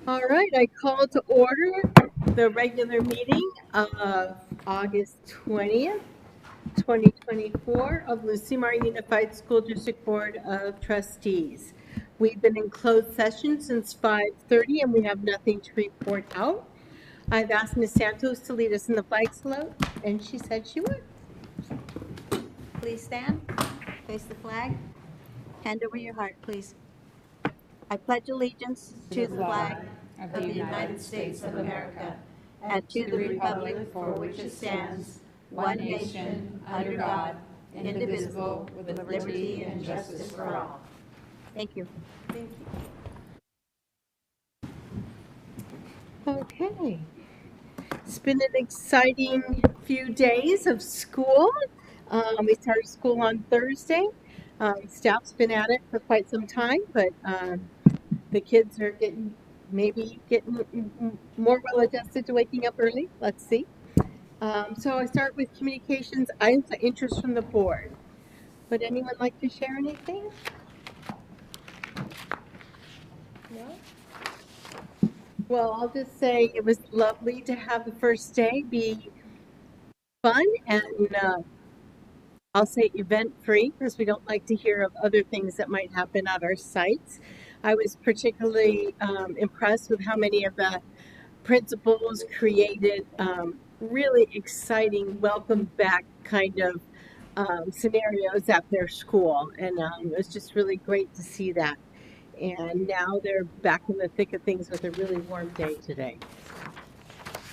All right, I call to order the regular meeting of August 20th, 2024 of Lucimar Unified School District Board of Trustees. We've been in closed session since 5:30 and we have nothing to report out. I've asked Ms. Santos to lead us in the flag salute, and she said she would. Please stand, face the flag, hand over your heart, please. I pledge allegiance to the flag of the United States of America and to the republic for which it stands, one nation, under God, indivisible, with liberty and justice for all. Thank you. Thank you. Okay. It's been an exciting few days of school. We started school on Thursday. Staff's been at it for quite some time, but the kids are getting more well adjusted to waking up early. Let's see. So I start with communications items of interest from the board. Would anyone like to share anything? No? Well, I'll just say it was lovely to have the first day be fun and I'll say event free because we don't like to hear of other things that might happen at our sites. I was particularly impressed with how many of the principals created really exciting welcome back kind of scenarios at their school, and it was just really great to see that. And now they're back in the thick of things with a really warm day today.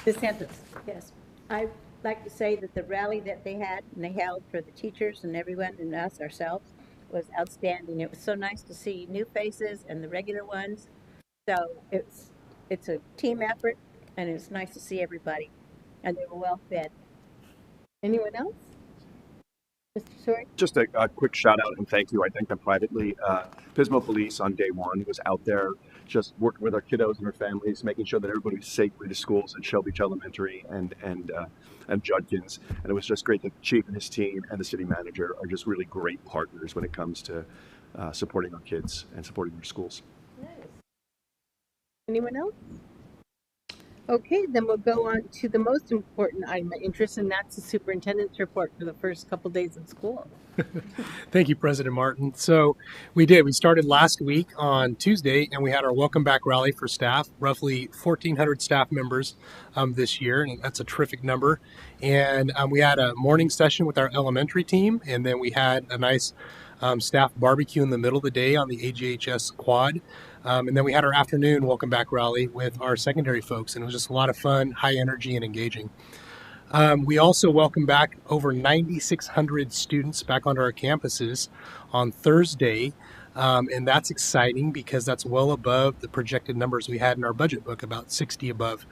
Ms. Santos. Yes, I'd like to say that the rally that they had and they held for the teachers and everyone and us ourselves was outstanding. It was so nice to see new faces and the regular ones. So it's a team effort and it's nice to see everybody. And they were well fed. Anyone else? Mr. Short? Just a quick shout out and thank you. I thank them privately. Pismo Police on day one was out there just working with our kiddos and their families, making sure that everybody was safely to schools at Shell Beach Elementary and Judkins. And it was just great that the chief and his team and the city manager are just really great partners when it comes to supporting our kids and supporting their schools. Nice. Anyone else? Okay, then we'll go on to the most important item of interest, and that's the superintendent's report for the first couple days of school. Thank you, President Martin. So we started last week on Tuesday, and we had our welcome back rally for staff, roughly 1,400 staff members this year, and that's a terrific number. And we had a morning session with our elementary team, and then we had a nice staff barbecue in the middle of the day on the AGHS quad. And then we had our afternoon welcome back rally with our secondary folks, and it was just a lot of fun, high energy, and engaging. We also welcomed back over 9,600 students back onto our campuses on Thursday, and that's exciting because that's well above the projected numbers we had in our budget book, about 60 above.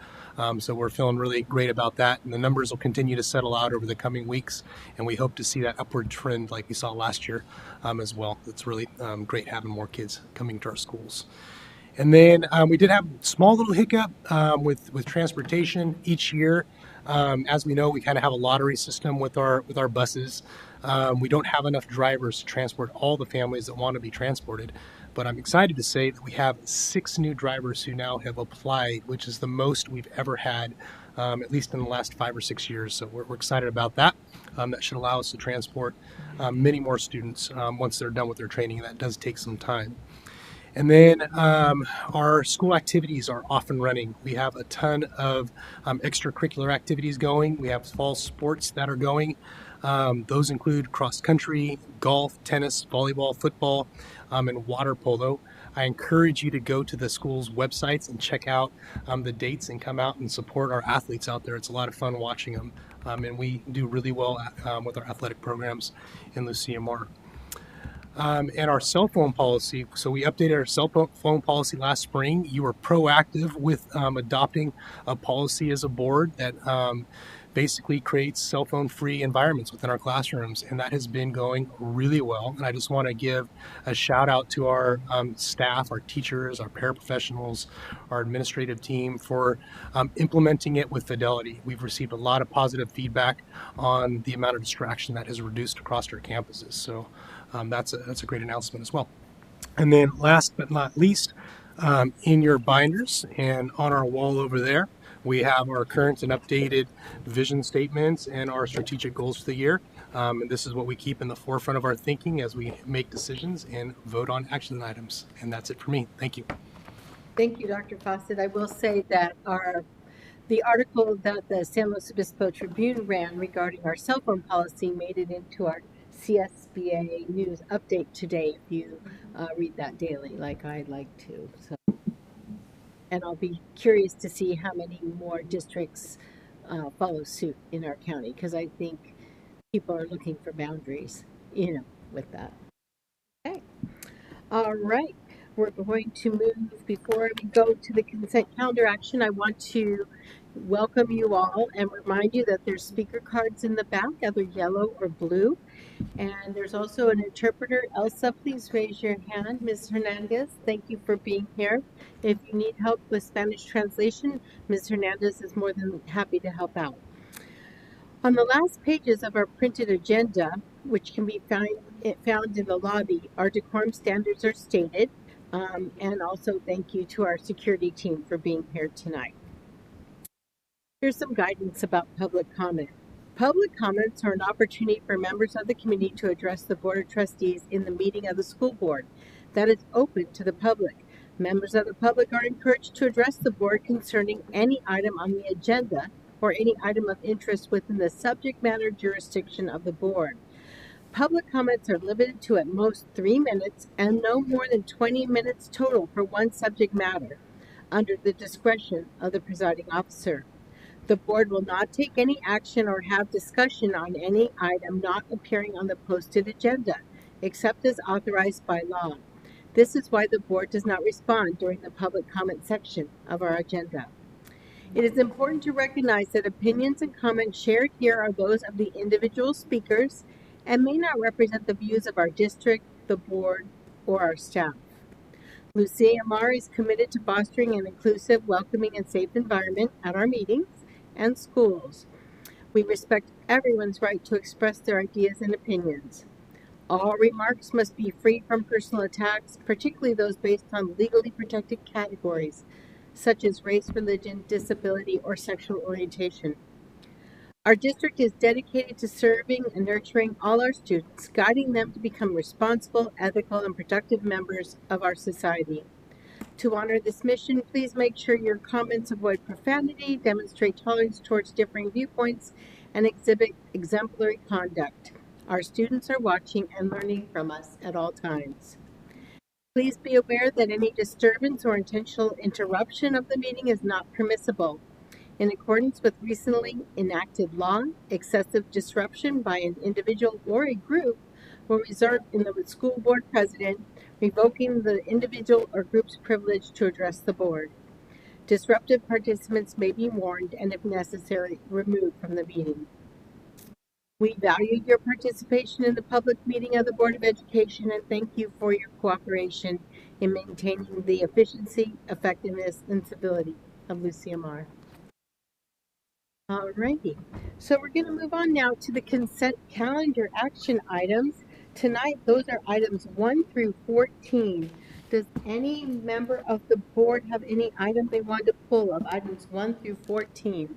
So we're feeling really great about that, and the numbers will continue to settle out over the coming weeks, and we hope to see that upward trend like we saw last year as well. It's really great having more kids coming to our schools. And then we did have a small little hiccup with transportation each year. As we know, we kind of have a lottery system with our buses. We don't have enough drivers to transport all the families that want to be transported. But I'm excited to say that we have 6 new drivers who now have applied, which is the most we've ever had, at least in the last 5 or 6 years. So we're excited about that. That should allow us to transport many more students once they're done with their training. That does take some time. And then our school activities are off and running. We have a ton of extracurricular activities going. We have fall sports that are going. Those include cross country, golf, tennis, volleyball, football, and water polo. I encourage you to go to the school's websites and check out the dates and come out and support our athletes out there. It's a lot of fun watching them. And we do really well with our athletic programs in LuciaMar. And our cell phone policy. So we updated our cell phone policy last spring. You were proactive with adopting a policy as a board that basically creates cell phone free environments within our classrooms. And that has been going really well. And I just want to give a shout out to our staff, our teachers, our paraprofessionals, our administrative team for implementing it with fidelity. We've received a lot of positive feedback on the amount of distraction that has reduced across our campuses. So that's a great announcement as well. And then last but not least, In your binders and on our wall over there, we have our current and updated vision statements and our strategic goals for the year. And this is what we keep in the forefront of our thinking as we make decisions and vote on action items. And that's it for me. Thank you. Thank you, Dr. Fawcett. I will say that the article that the San Luis Obispo Tribune ran regarding our cell phone policy made it into our CSBA news update today. If you read that daily, like I like to, and I'll be curious to see how many more districts follow suit in our county, because I think people are looking for boundaries, with that. Okay. All right. We're going to move, before we go to the consent calendar action, I want to welcome you all and remind you that there's speaker cards in the back, either yellow or blue. And there's also an interpreter. Elsa, please raise your hand. Ms. Hernandez, thank you for being here. If you need help with Spanish translation, Ms. Hernandez is more than happy to help out. On the last pages of our printed agenda, which can be found in the lobby, our decorum standards are stated. And also thank you to our security team for being here tonight. Here's some guidance about public comment. Public comments are an opportunity for members of the committee to address the Board of Trustees in the meeting of the school board that is open to the public. Members of the public are encouraged to address the board concerning any item on the agenda or any item of interest within the subject matter jurisdiction of the board. Public comments are limited to at most 3 minutes and no more than 20 minutes total for one subject matter, under the discretion of the presiding officer. The board will not take any action or have discussion on any item not appearing on the posted agenda, except as authorized by law. This is why the board does not respond during the public comment section of our agenda. It is important to recognize that opinions and comments shared here are those of the individual speakers and may not represent the views of our district, the board, or our staff. Lucia Amar is committed to fostering an inclusive, welcoming, and safe environment at our meetings and schools. We respect everyone's right to express their ideas and opinions. All remarks must be free from personal attacks, particularly those based on legally protected categories, such as race, religion, disability, or sexual orientation. Our district is dedicated to serving and nurturing all our students, guiding them to become responsible, ethical, and productive members of our society. To honor this mission, please make sure your comments avoid profanity, demonstrate tolerance towards differing viewpoints, and exhibit exemplary conduct. Our students are watching and learning from us at all times. Please be aware that any disturbance or intentional interruption of the meeting is not permissible. In accordance with recently enacted law, excessive disruption by an individual or a group will result in the school board president revoking the individual or group's privilege to address the board. Disruptive participants may be warned and, if necessary, removed from the meeting. We value your participation in the public meeting of the Board of Education and thank you for your cooperation in maintaining the efficiency, effectiveness, and civility of Lucia Amar. Alrighty, so we're going to move on now to the consent calendar action items. Tonight, those are items 1 through 14. Does any member of the board have any item they want to pull of items 1 through 14?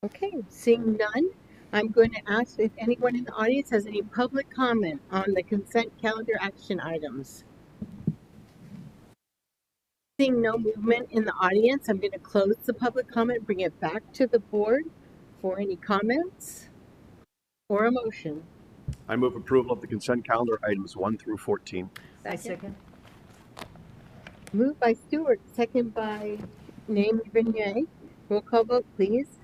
Okay, seeing none, I'm going to ask if anyone in the audience has any public comment on the consent calendar action items. Seeing no movement in the audience, I'm going to close the public comment, bring it back to the board for any comments or a motion. I move approval of the consent calendar items 1 through 14. I second. Moved by Stewart, second by Naomi Bernier. Roll call vote, please.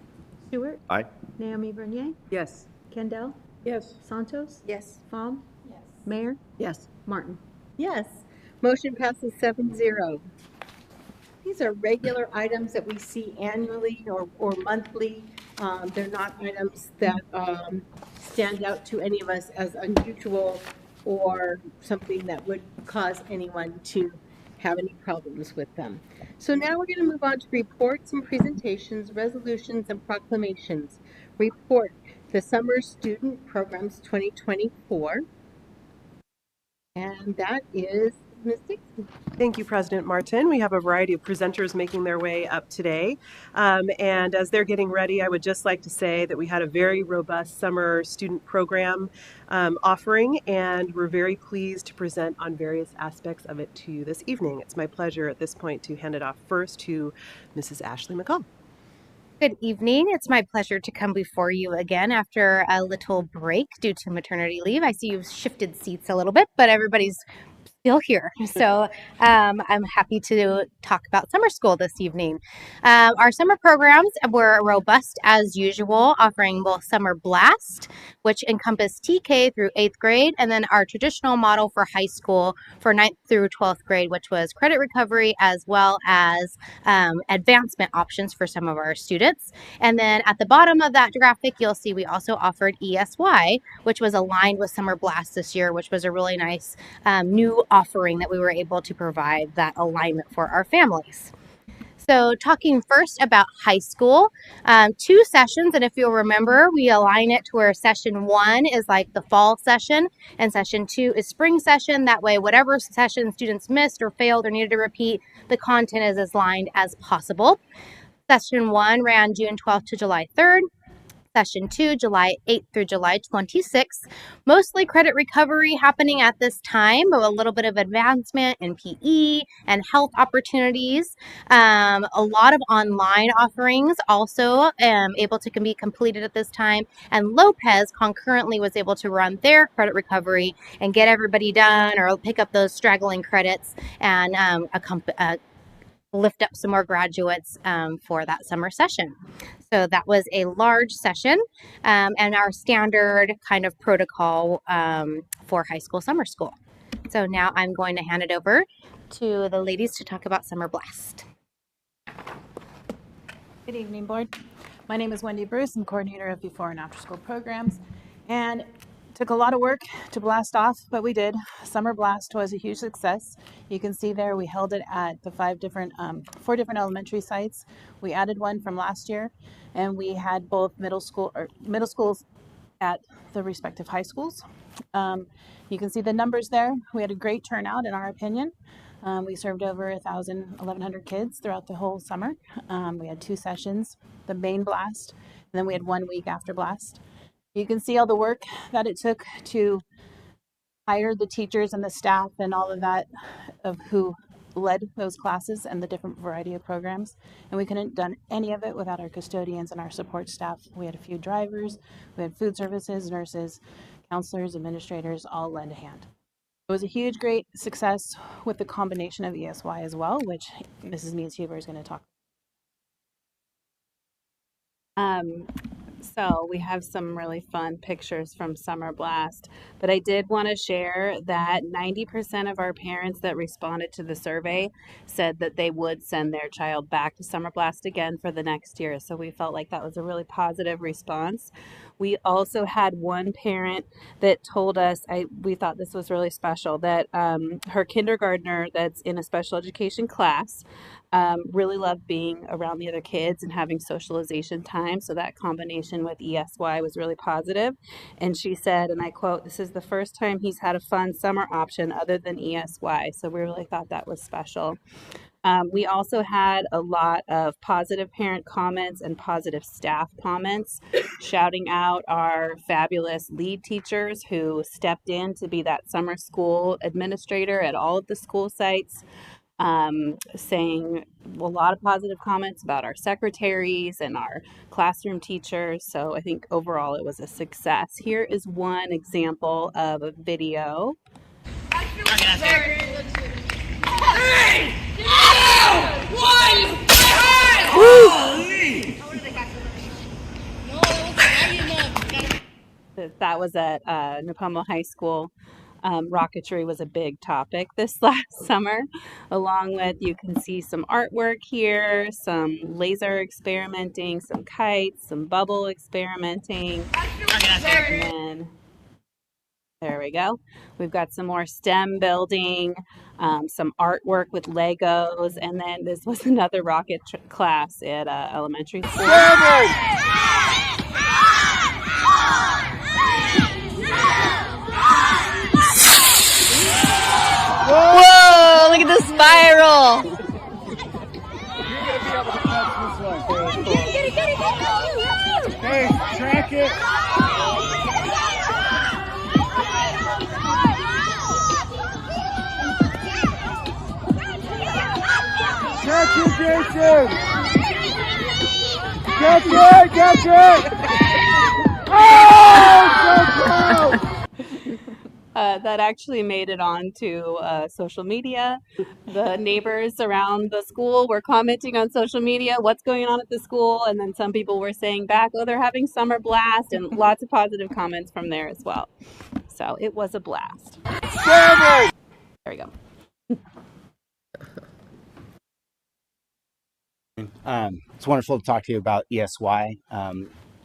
Stewart? Aye. Naomi Bernier? Yes. Kendall? Yes. Santos? Yes. Pham? Yes. Mayor? Yes. Martin? Yes. Motion passes 7-0. These are regular items that we see annually or monthly. They're not items that stand out to any of us as unusual or something that would cause anyone to have any problems with them. So now we're going to move on to reports and presentations, resolutions, and proclamations. Report, the Summer Student Programs 2024. And that is Ms. Dixon. Thank you, President Martin. We have a variety of presenters making their way up today. And as they're getting ready, I would just like to say that we had a very robust summer student program offering, and we're very pleased to present on various aspects of it to you this evening. It's my pleasure at this point to hand it off first to Mrs. Ashley McCall. Good evening. It's my pleasure to come before you again after a little break due to maternity leave. I see you've shifted seats a little bit, but everybody's still here. So I'm happy to talk about summer school this evening. Our summer programs were robust as usual, offering both Summer Blast, which encompassed TK through 8th grade, and then our traditional model for high school for 9th through 12th grade, which was credit recovery as well as advancement options for some of our students. And then at the bottom of that graphic, you'll see we also offered ESY, which was aligned with Summer Blast this year, which was a really nice new offering that we were able to provide that alignment for our families. So talking first about high school, 2 sessions, and if you'll remember, we align it to where session 1 is like the fall session and session 2 is spring session. That way, whatever session students missed or failed or needed to repeat, the content is as aligned as possible. Session 1 ran June 12th to July 3rd. Session 2, July 8th through July 26th. Mostly credit recovery happening at this time, but a little bit of advancement in PE and health opportunities. A lot of online offerings also able to be completed at this time. And Lopez concurrently was able to run their credit recovery and get everybody done or pick up those straggling credits and lift up some more graduates for that summer session. So that was a large session and our standard kind of protocol for high school summer school. So now I'm going to hand it over to the ladies to talk about Summer Blast. Good evening, board. My name is Wendy Bruce. I'm coordinator of before and after school programs, and took a lot of work to blast off, but we did. Summer Blast was a huge success. You can see there we held it at the 4 different elementary sites. We added one from last year, and we had both middle schools at the respective high schools. You can see the numbers there. We had a great turnout, in our opinion. We served over 1,100 kids throughout the whole summer. We had 2 sessions, the main blast, and then we had 1 week after blast. You can see all the work that it took to hire the teachers and the staff and all of that of who led those classes and the different variety of programs. And we couldn't have done any of it without our custodians and our support staff. We had a few drivers, we had food services, nurses, counselors, administrators, all lend a hand. It was a huge, great success with the combination of ESY as well, which Mrs. Means-Huber is going to talk about. So we have some really fun pictures from Summer Blast, but I did want to share that 90% of our parents that responded to the survey said that they would send their child back to Summer Blast again for the next year. So we felt like that was a really positive response. We also had one parent that told us, we thought this was really special, that her kindergartner that's in a special education class really loved being around the other kids and having socialization time. So that combination with ESY was really positive. And she said, and I quote, "This is the first time he's had a fun summer option other than ESY." So we really thought that was special. We also had a lot of positive parent comments and positive staff comments, shouting out our fabulous lead teachers who stepped in to be that summer school administrator at all of the school sites. Saying a lot of positive comments about our secretaries and our classroom teachers. So I think overall it was a success. Here is one example of a video. That was at Nipomo High School. Rocketry was a big topic this last summer, along with, you can see some artwork here, some laser experimenting, some kites, some bubble experimenting. And then, there we go. We've got some more STEM building, some artwork with Legos, and then this was another rocket class at elementary school. Catch it, Jason! Catch it! Catch it! Oh, so close! That actually made it onto social media. The neighbors around the school were commenting on social media, what's going on at the school, and then some people were saying back, oh, they're having summer blast, and lots of positive comments from there as well. So it was a blast. There we go. It's wonderful to talk to you about ESY.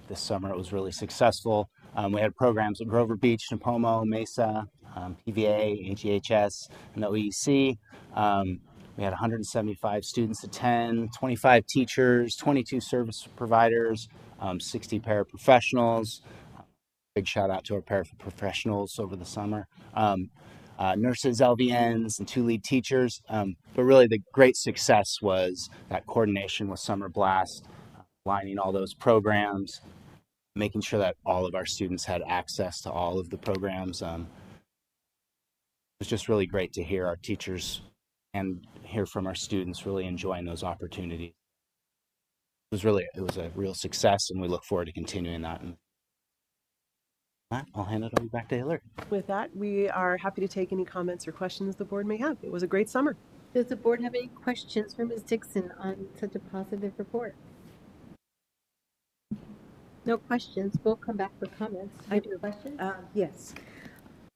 This summer it was really successful. We had programs at Grover Beach, Napomo, Mesa, PVA, AGHS, and OEC. We had 175 students attend, 25 teachers, 22 service providers, 60 paraprofessionals. Big shout out to our paraprofessionals over the summer. Nurses, LVNs, and 2 lead teachers. But really the great success was that coordination with Summer Blast, aligning all those programs, making sure that all of our students had access to all of the programs. It was just really great to hear our teachers and hear from our students really enjoying those opportunities. It was a real success, and we look forward to continuing that. And I'll hand it over back to Hillary. With that, we are happy to take any comments or questions the board may have. It was a great summer. Does the board have any questions for Ms. Dixon on such a positive report? No questions. We'll come back for comments. I do. Questions? Yes.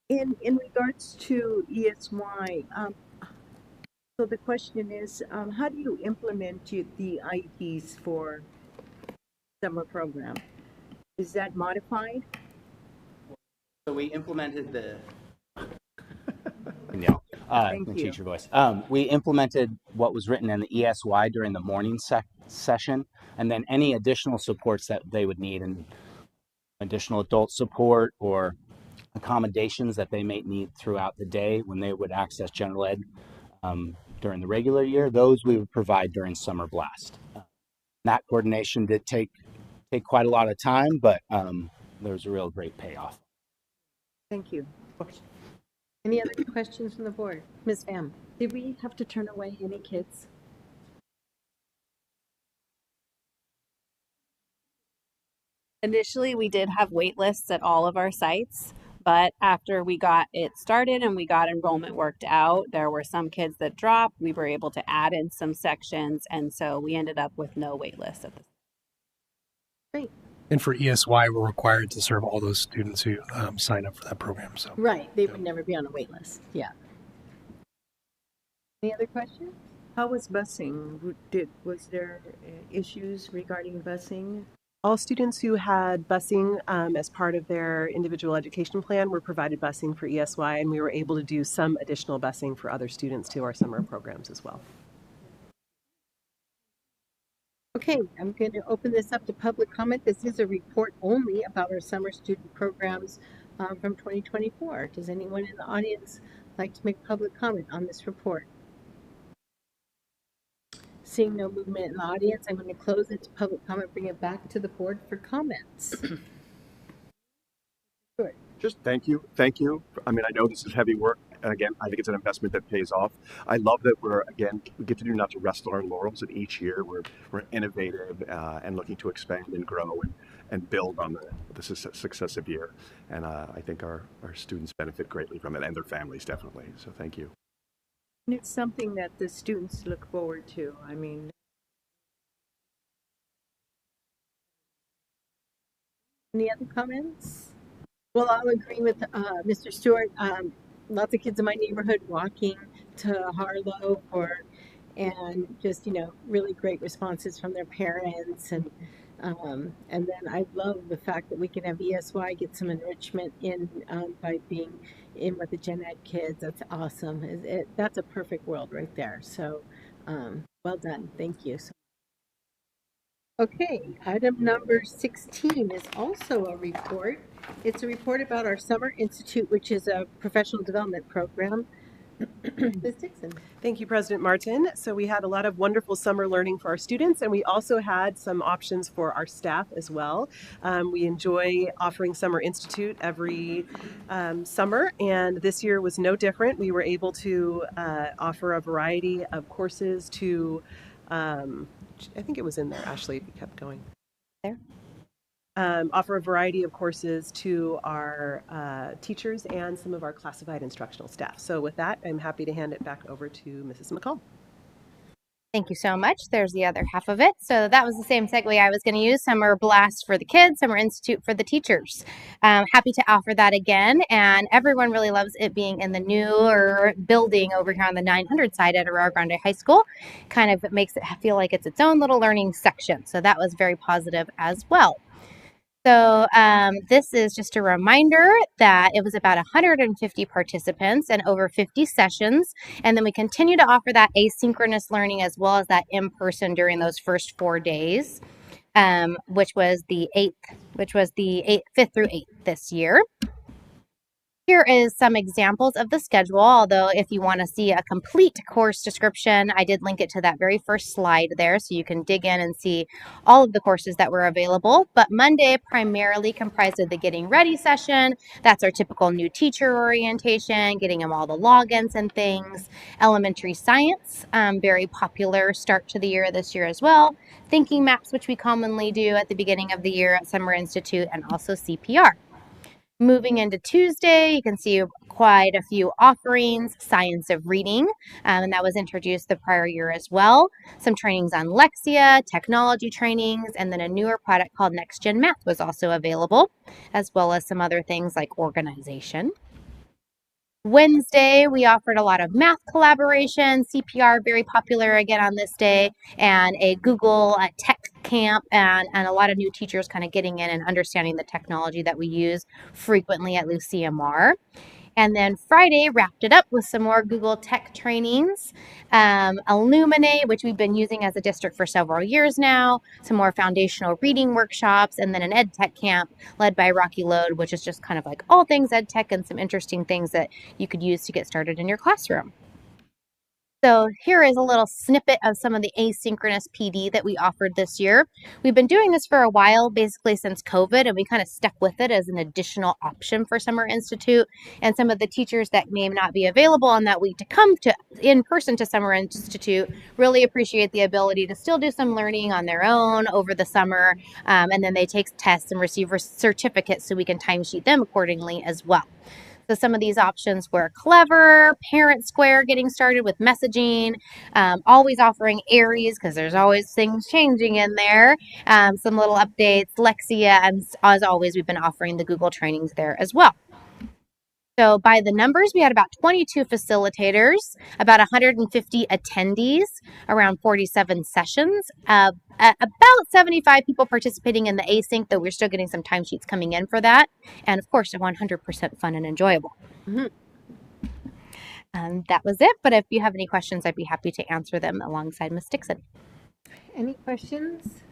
In regards to ESY, so the question is, how do you implement the IEPs for summer program? Is that modified? So we implemented the change your voice. We implemented what was written in the ESY during the morning session, and then any additional supports that they would need, and additional adult support or accommodations that they may need throughout the day when they would access general ed during the regular year, those we would provide during Summer Blast. That coordination did take quite a lot of time, but there was a real great payoff. Thank you. Any other questions from the board? Ms. Pham? Did we have to turn away any kids? Initially, we did have wait lists at all of our sites, but after we got it started and we got enrollment worked out, there were some kids that dropped. We were able to add in some sections, and so we ended up with no wait lists at this. Great. And for ESY, we're required to serve all those students who sign up for that program. So Right. They would never be on a wait list. Yeah. Any other questions? How was busing? Was there issues regarding busing? All students who had busing as part of their individual education plan were provided busing for ESY, and we were able to do some additional busing for other students to our summer programs as well. Okay, I'm going to open this up to public comment. This is a report only about our summer student programs from 2024. Does anyone in the audience like to make public comment on this report? Seeing no movement in the audience, I'm going to close it to public comment, bring it back to the board for comments. Sure. Just thank you. I mean, I know this is heavy work. And again, I think it's an investment that pays off. I love that we get to do not to rest on our laurels, and each year we're innovative and looking to expand and grow and build on the successive year. And I think our students benefit greatly from it, and their families definitely. So thank you. And it's something that the students look forward to. I mean, Any other comments? Well, I'll agree with Mr. Stewart. Lots of kids in my neighborhood walking to Harlow and just, really great responses from their parents. And then I love the fact that we can have ESY get some enrichment in by being in with the Gen Ed kids. That's awesome. That's a perfect world right there. So well done. Thank you. Okay, item number 16 is also a report. It's a report about our Summer Institute, which is a professional development program. Ms. Dixon. Thank you, President Martin. So we had a lot of wonderful summer learning for our students, and we also had some options for our staff as well. We enjoy offering Summer Institute every summer, and this year was no different. We were able to offer a variety of courses to, I think it was in there, Ashley, if you kept going. There. Offer a variety of courses to our teachers and some of our classified instructional staff. So with that, I'm happy to hand it back over to Mrs. McCall. Thank you so much. There's the other half of it. So that was the same segue I was going to use. Summer Blast for the kids, Summer Institute for the teachers. Happy to offer that again. And everyone really loves it being in the newer building over here on the 900 side at Aurora Grande High School. Kind of makes it feel like it's its own little learning section. So that was very positive as well. So this is just a reminder that it was about 150 participants and over 50 sessions. And then we continue to offer that asynchronous learning as well as that in-person during those first 4 days, which was the 5th through 8th this year. Here is some examples of the schedule, although if you want to see a complete course description, I did link it to that very first slide there, so you can dig in and see all of the courses that were available. But Monday primarily comprised of the Getting Ready session. That's our typical new teacher orientation, getting them all the logins and things. Elementary science, very popular start to the year this year as well. Thinking maps, which we commonly do at the beginning of the year at Summer Institute, and also CPR. Moving into Tuesday, you can see quite a few offerings, Science of Reading, and that was introduced the prior year as well. Some trainings on Lexia, technology trainings, and then a newer product called Next Gen Math was also available, as well as some other things like organization. Wednesday, we offered a lot of math collaboration, CPR, very popular again on this day, and a Google Tech Camp, and a lot of new teachers kind of getting in and understanding the technology that we use frequently at LuCMR. And then Friday wrapped it up with some more Google Tech trainings, Illuminate, which we've been using as a district for several years now, some more foundational reading workshops, and then an Ed Tech camp led by Rocky Load, which is just kind of like all things Ed Tech and some interesting things that you could use to get started in your classroom. So here is a little snippet of some of the asynchronous PD that we offered this year. We've been doing this for a while, basically since COVID, and we kind of stuck with it as an additional option for Summer Institute. And some of the teachers that may not be available on that week to come to in person to Summer Institute really appreciate the ability to still do some learning on their own over the summer. And then they take tests and receive certificates so we can timesheet them accordingly as well. So some of these options were Clever, Parent Square, getting started with messaging, always offering Aries because there's always things changing in there, some little updates, Lexia, and as always, we've been offering the Google trainings there as well. So by the numbers, we had about 22 facilitators, about 150 attendees, around 47 sessions, about 75 people participating in the async, though we're still getting some timesheets coming in for that. And of course, 100% fun and enjoyable. That was it. But if you have any questions, I'd be happy to answer them alongside Ms. Dixon. Any questions?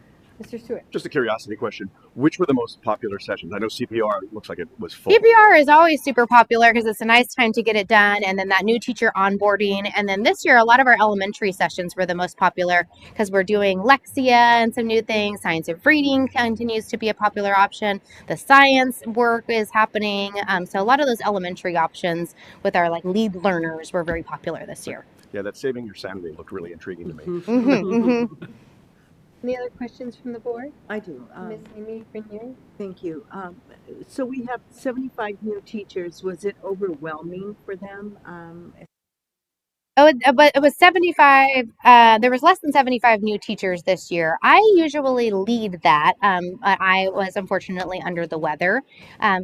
Mr. Stewart. Just a curiosity question. Which were the most popular sessions? I know CPR looks like it was full. CPR is always super popular because it's a nice time to get it done. And then that new teacher onboarding. And then this year, a lot of our elementary sessions were the most popular because we're doing Lexia and some new things. Science of Reading continues to be a popular option. The science work is happening. So a lot of those elementary options with our lead learners were very popular this year. Yeah, that Saving Your Sanity looked really intriguing to me. Any other questions from the board? I do. Ms. Amy Bernier? Thank you. So we have 75 new teachers. Was it overwhelming for them? But it was 75. There was less than 75 new teachers this year. I usually lead that. I was unfortunately under the weather,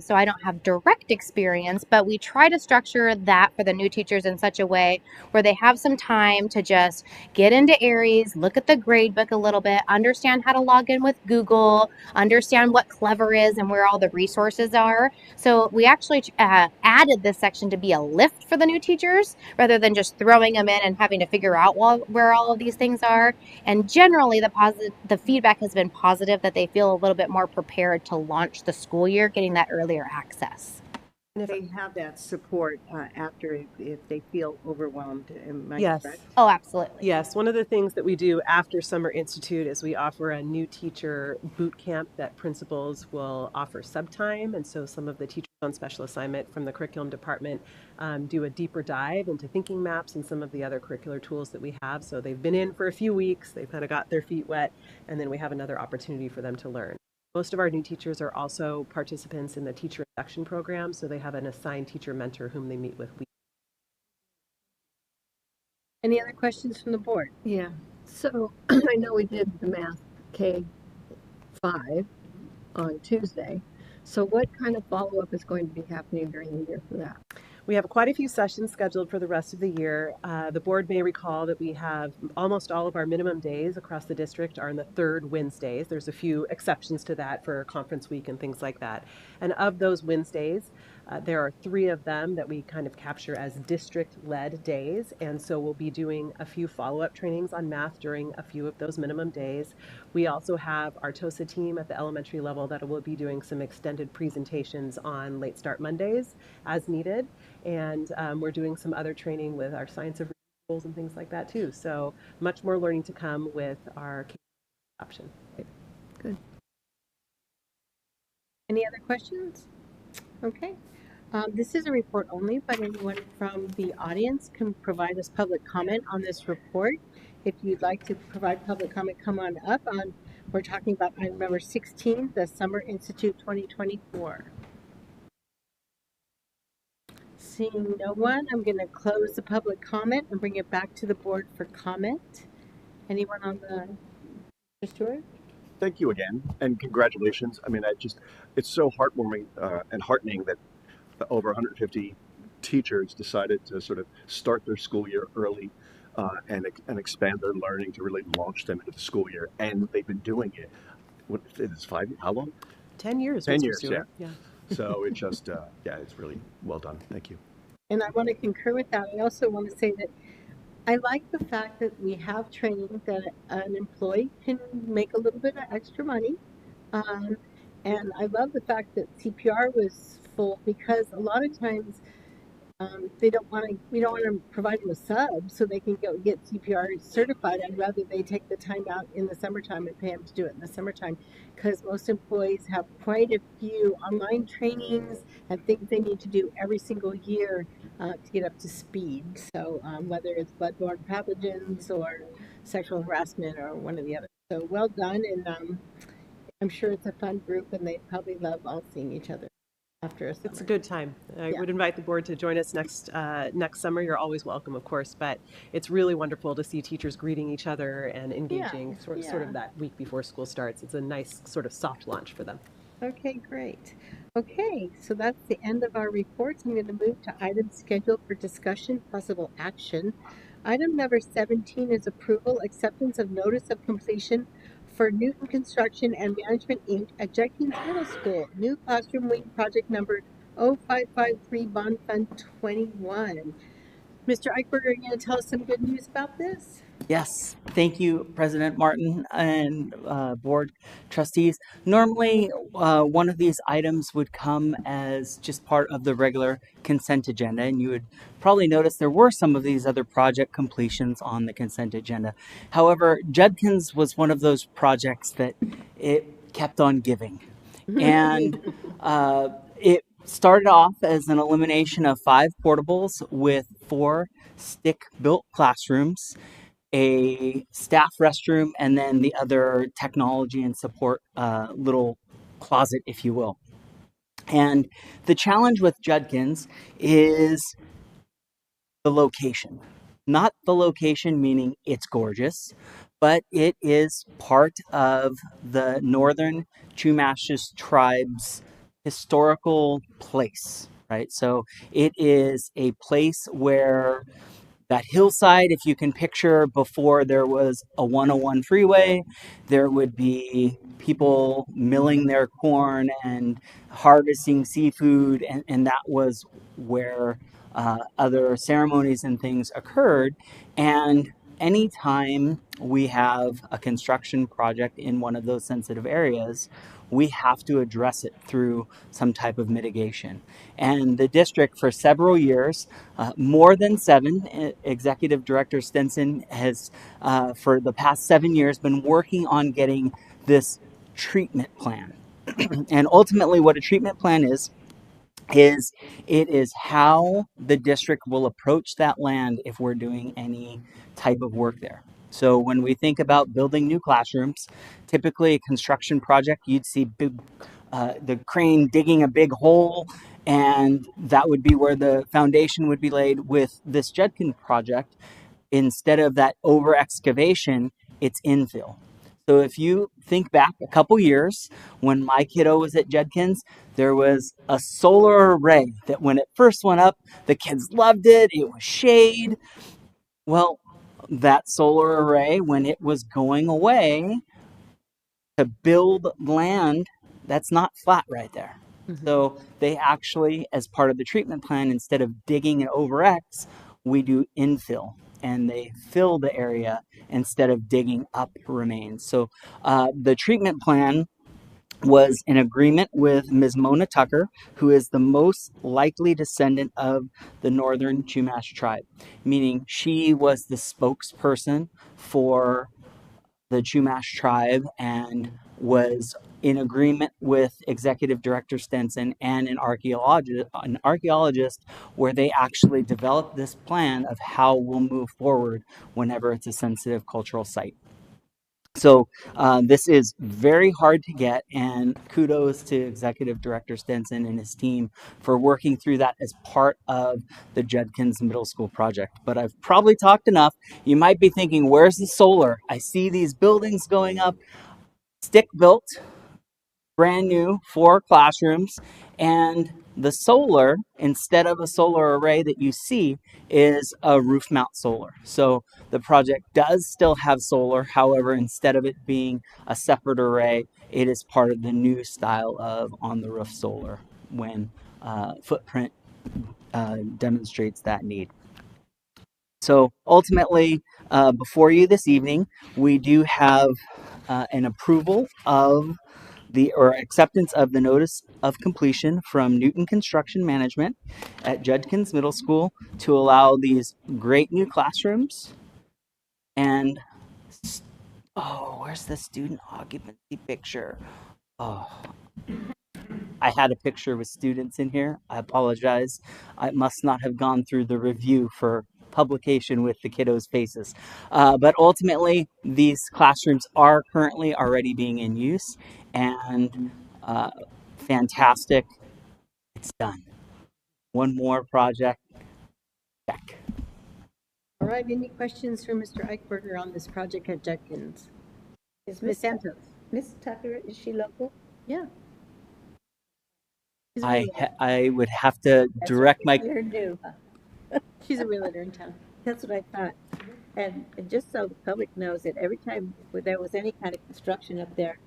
so I don't have direct experience, but we try to structure that for the new teachers in such a way where they have some time to just get into Aries, look at the grade book a little bit, understand how to log in with Google, understand what Clever is and where all the resources are. So we actually added this section to be a lift for the new teachers rather than just throwing them in and having to figure out where all of these things are. And generally the feedback has been positive that they feel a little bit more prepared to launch the school year, getting that earlier access. And if, They have that support after if they feel overwhelmed. Am I yes. correct? Oh, absolutely. Yes, one of the things that we do after Summer Institute is we offer a new teacher boot camp that principals will offer subtime. And so some of the teachers on special assignment from the curriculum department do a deeper dive into thinking maps and some of the other curricular tools that we have. So they've been in for a few weeks, they've kind of got their feet wet, and then we have another opportunity for them to learn. Most of our new teachers are also participants in the teacher induction program, so they have an assigned teacher mentor whom they meet with weekly. Any other questions from the board? Yeah. So I know we did the math K-5 on Tuesday. So what kind of follow-up is going to be happening during the year for that? We have quite a few sessions scheduled for the rest of the year. The board may recall that we have almost all of our minimum days across the district are on the third Wednesdays. There's a few exceptions to that for conference week and things like that. And of those Wednesdays, there are 3 of them that we kind of capture as district-led days. And so we'll be doing a few follow-up trainings on math during a few of those minimum days. We also have our TOSA team at the elementary level that will be doing some extended presentations on Late Start Mondays as needed. And we're doing some other training with our science of schools and things like that too. So much more learning to come with our option. Good. Any other questions? Okay. This is a report only, but anyone from the audience can provide us public comment on this report. If you'd like to provide public comment, come on up. We're talking about item number 16, the Summer Institute 2024. Seeing no one, I'm going to close the public comment and bring it back to the board for comment. Anyone on the, Mr. Stewart? Thank you again, and congratulations. I mean, it's so heartwarming and heartening that over 150 teachers decided to sort of start their school year early and expand their learning to really launch them into the school year. And they've been doing it. What, it's 5 years? How long? 10 years. 10 Mr. years, Stewart. yeah. So it just, yeah, it's really well done. Thank you. And I want to concur with that. I also want to say that I like the fact that we have training that an employee can make a little bit of extra money. And I love the fact that CPR was full because a lot of times we don't want to provide them a sub so they can go get CPR certified. I'd rather they take the time out in the summertime and pay them to do it in the summertime because most employees have quite a few online trainings and things they need to do every single year to get up to speed. So whether it's bloodborne pathogens or sexual harassment or one or the other. So well done, and I'm sure it's a fun group and they probably love all seeing each other after a summer. It's a good time. I would invite the board to join us next summer. You're always welcome, of course, but it's really wonderful to see teachers greeting each other and engaging sort of that week before school starts. It's a nice sort of soft launch for them. Okay, great. Okay, so that's the end of our reports. I'm going to move to items scheduled for discussion, possible action. Item number 17 is approval, acceptance of notice of completion for Newton Construction and Management, Inc. at Judkins Middle School, new classroom wing project number 0553 Bond Fund 21. Mr. Eichberg, are you going to tell us some good news about this? Yes, thank you, President Martin and board trustees. Normally, one of these items would come as just part of the regular consent agenda, and you would probably notice there were some of these other project completions on the consent agenda. However, Judkins was one of those projects that it kept on giving, and it started off as an elimination of 5 portables with 4 stick-built classrooms, a staff restroom, and then the other technology and support little closet, if you will. And the challenge with Judkins is the location. Not the location meaning it's gorgeous, but it is part of the Northern Chumash tribe's historical place, right? So it is a place where that hillside, if you can picture before there was a 101 freeway, there would be people milling their corn and harvesting seafood, and that was where other ceremonies and things occurred. And anytime we have a construction project in one of those sensitive areas, we have to address it through some type of mitigation. And the district, for several years, more than 7, Executive Director Stinson has, for the past 7 years, been working on getting this treatment plan. And ultimately, what a treatment plan is it is how the district will approach that land if we're doing any type of work there. So when we think about building new classrooms, typically a construction project, you'd see the crane digging a big hole, and that would be where the foundation would be laid. With this Judkins project, instead of that over excavation, it's infill. So if you think back a couple years when my kiddo was at Judkins, there was a solar array that when it first went up, the kids loved it. It was shade. Well, that solar array, when it was going away to build land, that's not flat right there. So they actually, as part of the treatment plan, instead of digging an over X, we do infill, and they fill the area instead of digging up remains. So the treatment plan was in agreement with Ms. Mona Tucker, who is the most likely descendant of the Northern Chumash tribe, meaning she was the spokesperson for the Chumash tribe and was in agreement with Executive Director Stinson and an archaeologist where they actually developed this plan of how we'll move forward whenever it's a sensitive cultural site. So this is very hard to get, and kudos to Executive Director Stinson and his team for working through that as part of the Judkins Middle School project. But I've probably talked enough. You might be thinking, where's the solar? I see these buildings going up, stick built, brand new, 4 classrooms, and the solar, instead of a solar array that you see, is a roof mount solar. So the project does still have solar. However, instead of it being a separate array, it is part of the new style of on the roof solar when footprint demonstrates that need. So ultimately, before you this evening, we do have an approval of or acceptance of the notice of completion from Newton Construction Management at Judkins Middle School to allow these great new classrooms. And where's the student occupancy picture? Oh, I had a picture with students in here. I apologize. I must not have gone through the review for publication with the kiddos' faces. But ultimately, these classrooms are currently already being in use, and fantastic. It's done. One more project. Check. All right, any questions for Mr. Eichberger on this project at Judkins? Is Ms. Santos? Miss Tucker, is she local? Yeah. I would have to direct my... You're new. She's a realtor in town. That's what I thought. And just so the public knows that every time there was any kind of construction up there,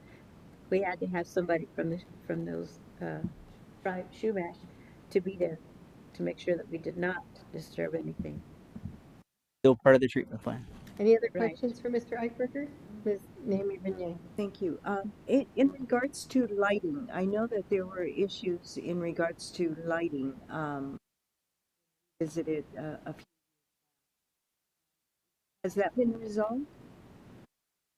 we had to have somebody from those tribe Chumash to be there to make sure that we did not disturb anything. Still part of the treatment plan. Any other questions for Mr. Eichberger? Ms. Naomi Bernier. Thank you. In regards to lighting, I know that there were issues in regards to lighting. Visited a few. Has that been resolved?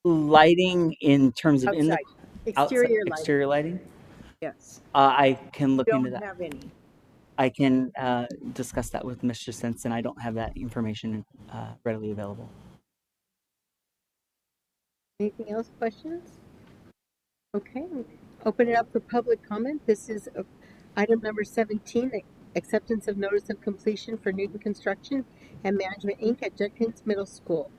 Lighting in terms of Outside. Exterior lighting? Yes. I can look into Don't that. have any. I can discuss that with Mr. Stinson. I don't have that information readily available. Anything else? Questions? Okay, open it up for public comment. This is item number 17, the acceptance of notice of completion for Newton Construction and Management, Inc. at Judkins Middle School.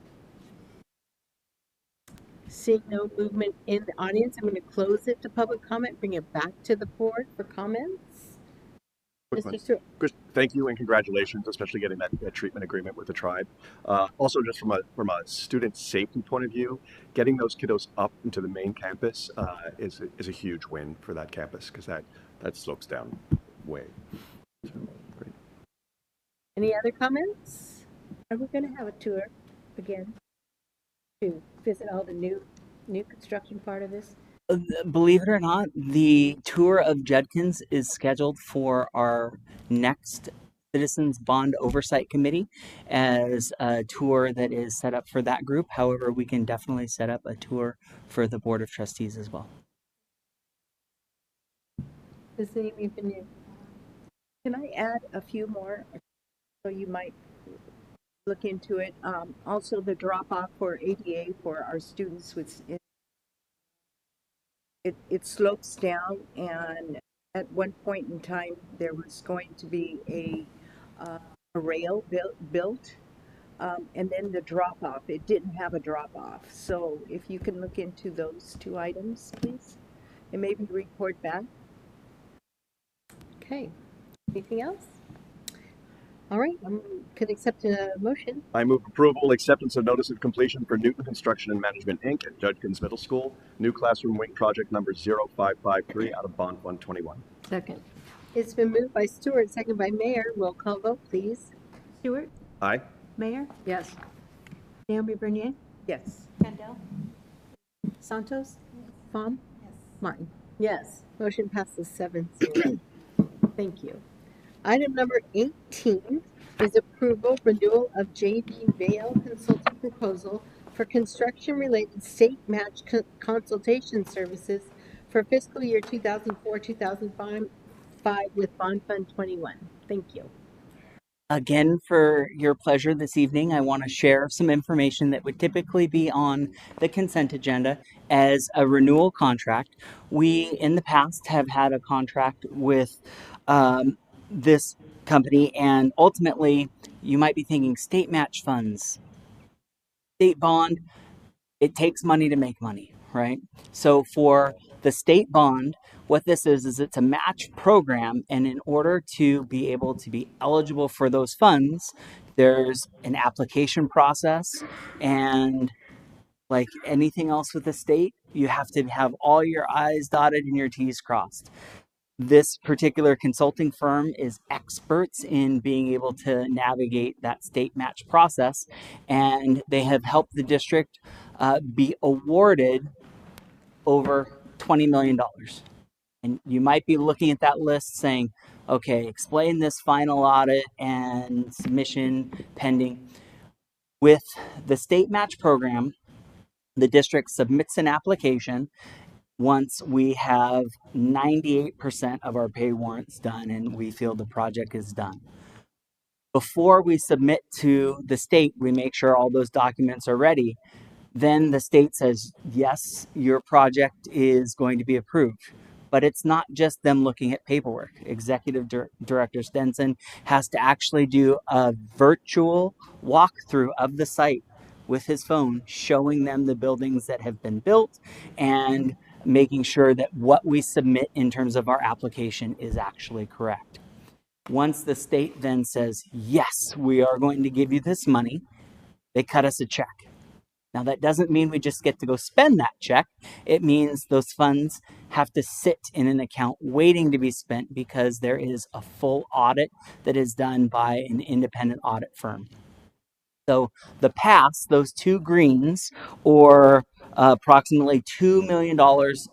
Seeing no movement in the audience, I'm going to close it to public comment, bring it back to the board for comments. Mr. Stewart. Chris, thank you and congratulations, especially getting that treatment agreement with the tribe. Also, just from a student safety point of view, getting those kiddos up into the main campus is a huge win for that campus because that slopes down way. So, great. Any other comments? Are we going to have a tour again to visit all the new construction part of this? Believe it or not, the tour of Judkins is scheduled for our next Citizens Bond Oversight Committee as a tour that is set up for that group. However, we can definitely set up a tour for the Board of Trustees as well. Does Amy Bernier? Can I add a few more? So you might look into it. Also, the drop off for ADA for our students with it slopes down, and at one point in time there was going to be a rail built. And then the drop off, it didn't have a drop off. So if you can look into those two items, please, and maybe report back. Okay. Anything else? All right. Could accept a motion. I move approval, acceptance of notice of completion for Newton Construction and Management, Inc. at Judkins Middle School, new classroom wing project number 0553 out of Bond 121. Second. It's been moved by Stewart, second by Mayor. Roll call vote, please. Stewart, Aye. Mayor, Yes. Naomi Bernier, Yes. Kendall, Santos, Pham, Martin. Yes. Motion passes 7-0. Thank you. Item number 18 is approval renewal of JV Vale Consulting proposal for construction-related state match consultation services for fiscal year 2004-2005 with Bond Fund 21. Thank you. Again, for your pleasure this evening, I want to share some information that would typically be on the consent agenda as a renewal contract. We, in the past, have had a contract with this company, and ultimately, you might be thinking state match funds, state bond. It takes money to make money, right? So for the state bond, what this is it's a match program, and in order to be able to be eligible for those funds, there's an application process, and like anything else with the state, you have to have all your I's dotted and your T's crossed. This particular consulting firm is experts in being able to navigate that state match process, and they have helped the district be awarded over $20 million. And you might be looking at that list saying, okay, explain this final audit and submission pending. With the state match program, the district submits an application once we have 98% of our pay warrants done and we feel the project is done. Before we submit to the state, we make sure all those documents are ready. Then the state says, yes, your project is going to be approved. But it's not just them looking at paperwork. Executive Director Stenson has to actually do a virtual walkthrough of the site with his phone, showing them the buildings that have been built and making sure that what we submit in terms of our application is actually correct. Once the state then says, yes, we are going to give you this money, they cut us a check. Now, that doesn't mean we just get to go spend that check. It means those funds have to sit in an account waiting to be spent because there is a full audit that is done by an independent audit firm. So the pass, those two greens, or approximately $2 million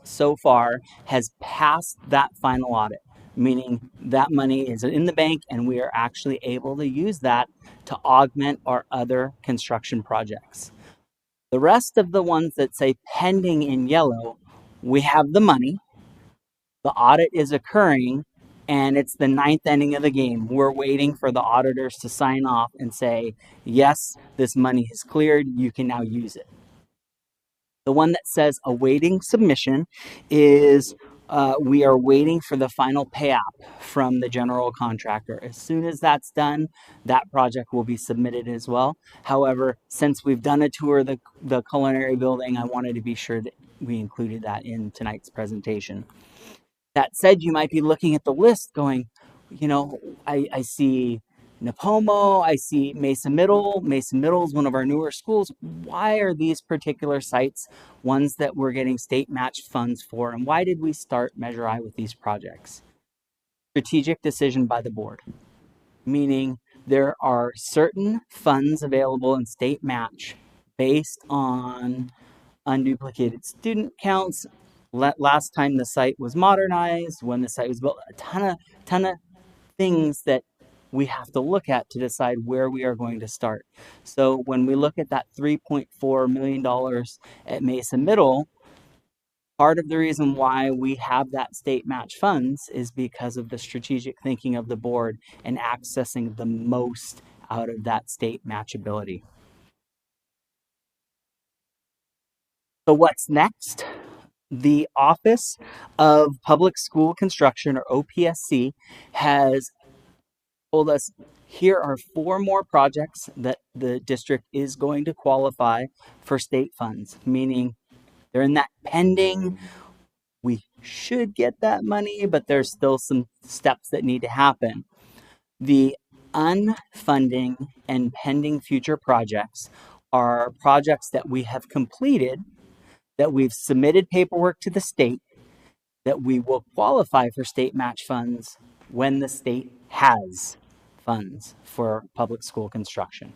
so far, has passed that final audit, meaning that money is in the bank and we are actually able to use that to augment our other construction projects. The rest of the ones that say pending in yellow, we have the money, the audit is occurring, and it's the ninth inning of the game. We're waiting for the auditors to sign off and say, yes, this money is cleared, you can now use it. The one that says awaiting submission is we are waiting for the final payout from the general contractor. As soon as that's done, that project will be submitted as well. However, since we've done a tour of the culinary building, I wanted to be sure that we included that in tonight's presentation. That said, you might be looking at the list going, you know, I see Napomo, I see Mesa Middle. Mesa Middle is one of our newer schools. Why are these particular sites ones that we're getting state match funds for? And why did we start Measure I with these projects? Strategic decision by the board, meaning there are certain funds available in state match based on unduplicated student counts, last time the site was modernized, when the site was built, a ton of things that we have to look at to decide where we are going to start. So when we look at that $3.4 million at Mesa Middle, part of the reason why we have that state match funds is because of the strategic thinking of the board and accessing the most out of that state matchability. So what's next? The Office of Public School Construction, or OPSC, has told us here are 4 more projects that the district is going to qualify for state funds, meaning they're in that pending, we should get that money, but there's still some steps that need to happen. The unfunding and pending future projects are projects that we have completed, that we've submitted paperwork to the state, that we will qualify for state match funds when the state has funds for public school construction.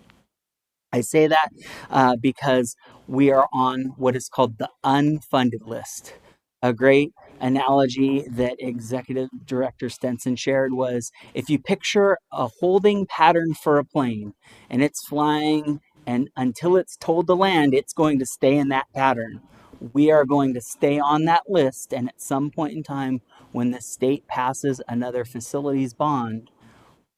I say that because we are on what is called the unfunded list. A great analogy that Executive Director Stenson shared was, if you picture a holding pattern for a plane and it's flying, and until it's told to land, it's going to stay in that pattern. We are going to stay on that list, and at some point in time, when the state passes another facilities bond,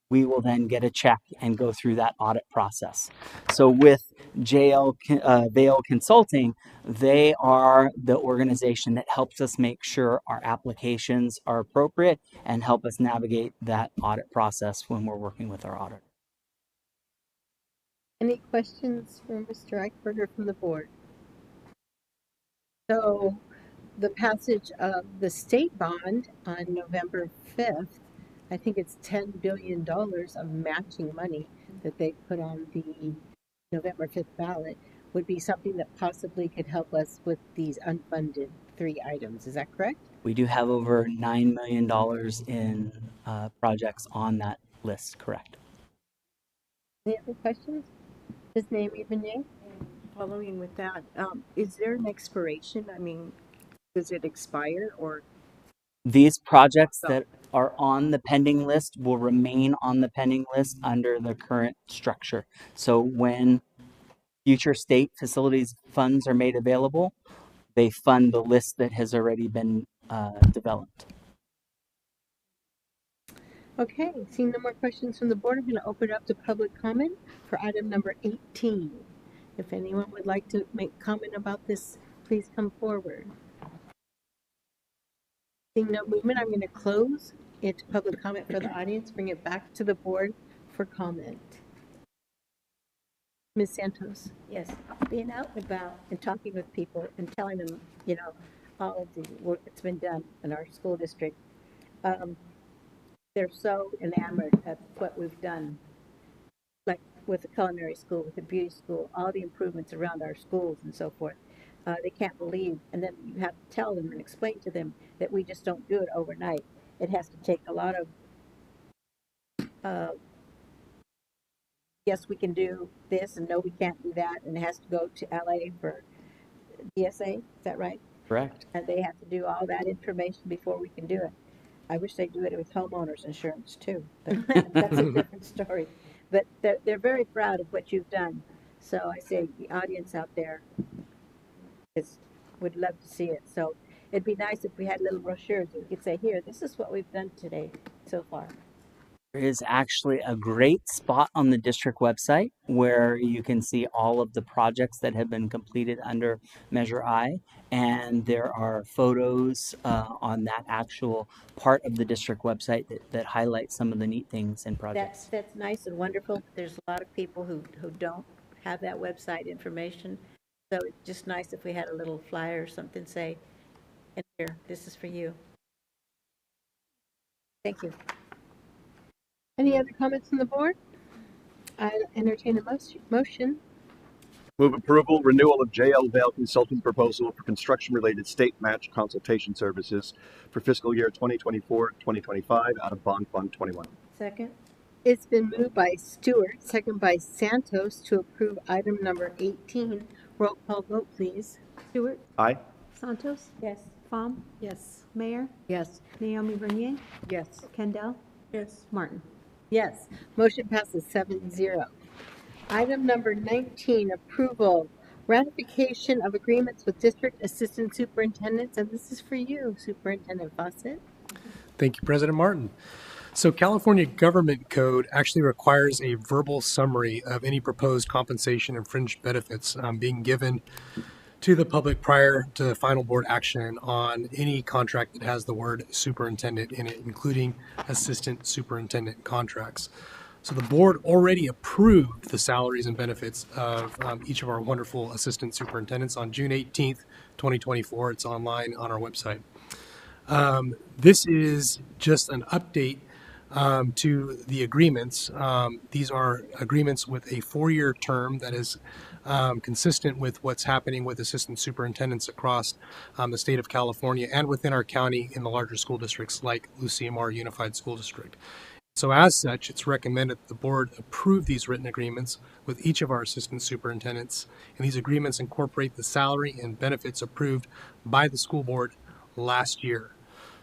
we will then get a check and go through that audit process. So with JL Vail Consulting, they are the organization that helps us make sure our applications are appropriate and help us navigate that audit process when we're working with our auditor. Any questions for Mr. Eichberger from the board? So the passage of the state bond on November 5th, I think it's $10 billion of matching money that they put on the November 5th ballot, would be something that possibly could help us with these unfunded 3 items. Is that correct? We do have over $9 million in projects on that list, correct? Any other questions? Ms. Naomi Benet? Following with that, is there an expiration? I mean, does it expire or? These projects that are on the pending list will remain on the pending list under the current structure. So when future state facilities funds are made available, they fund the list that has already been developed. Okay, seeing no more questions from the board, I'm going to open it up to public comment for item number 18. If anyone would like to make comment about this, please come forward. Seeing no movement, I'm going to close it to public comment for the audience, bring it back to the board for comment. Ms. Santos. Yes, being out and about and talking with people and telling them, you know, all of the work that's been done in our school district. They're so enamored of what we've done, like with the culinary school, with the beauty school, all the improvements around our schools and so forth. They can't believe, and then you have to tell them and explain to them that we just don't do it overnight. It has to take a lot of yes, we can do this, and no, we can't do that, and it has to go to LA for DSA. Is that right? Correct. And they have to do all that information before we can do it. I wish they'd do it with homeowners insurance too, but that's a different story. But they're very proud of what you've done. So I say the audience out there would love to see it. So it'd be nice if we had little brochures that we could say, here, this is what we've done today so far. There is actually a great spot on the district website where you can see all of the projects that have been completed under Measure I, and there are photos on that actual part of the district website that highlight some of the neat things and projects. That's nice and wonderful. There's a lot of people who don't have that website information, so it's just nice if we had a little flyer or something say, and here, this is for you. Thank you. Any other comments from the board? I entertain a motion. Move approval, renewal of JL Vail Consulting proposal for construction-related state match consultation services for fiscal year 2024-2025 out of Bond Fund 21. Second. It's been moved by Stewart, second by Santos, to approve item number 18. Roll call vote, please. Stewart? Aye. Santos? Yes. Pham, Yes. Mayor, Yes. Naomi Bernier, Yes. Kendall, Yes. Martin. Yes. Motion passes 7-0. Item number 19, approval, ratification of agreements with district assistant superintendents, and this is for you, Superintendent Fawcett. Thank you, President Martin. So California Government Code actually requires a verbal summary of any proposed compensation and fringe benefits being given to the public prior to final board action on any contract that has the word superintendent in it, including assistant superintendent contracts. So the board already approved the salaries and benefits of each of our wonderful assistant superintendents on June 18th, 2024. It's online on our website. This is just an update to the agreements. These are agreements with a 4-year term that is consistent with what's happening with assistant superintendents across the state of California and within our county in the larger school districts like Lucien-Mar Unified School District. So as such, it's recommended that the board approve these written agreements with each of our assistant superintendents, and these agreements incorporate the salary and benefits approved by the school board last year.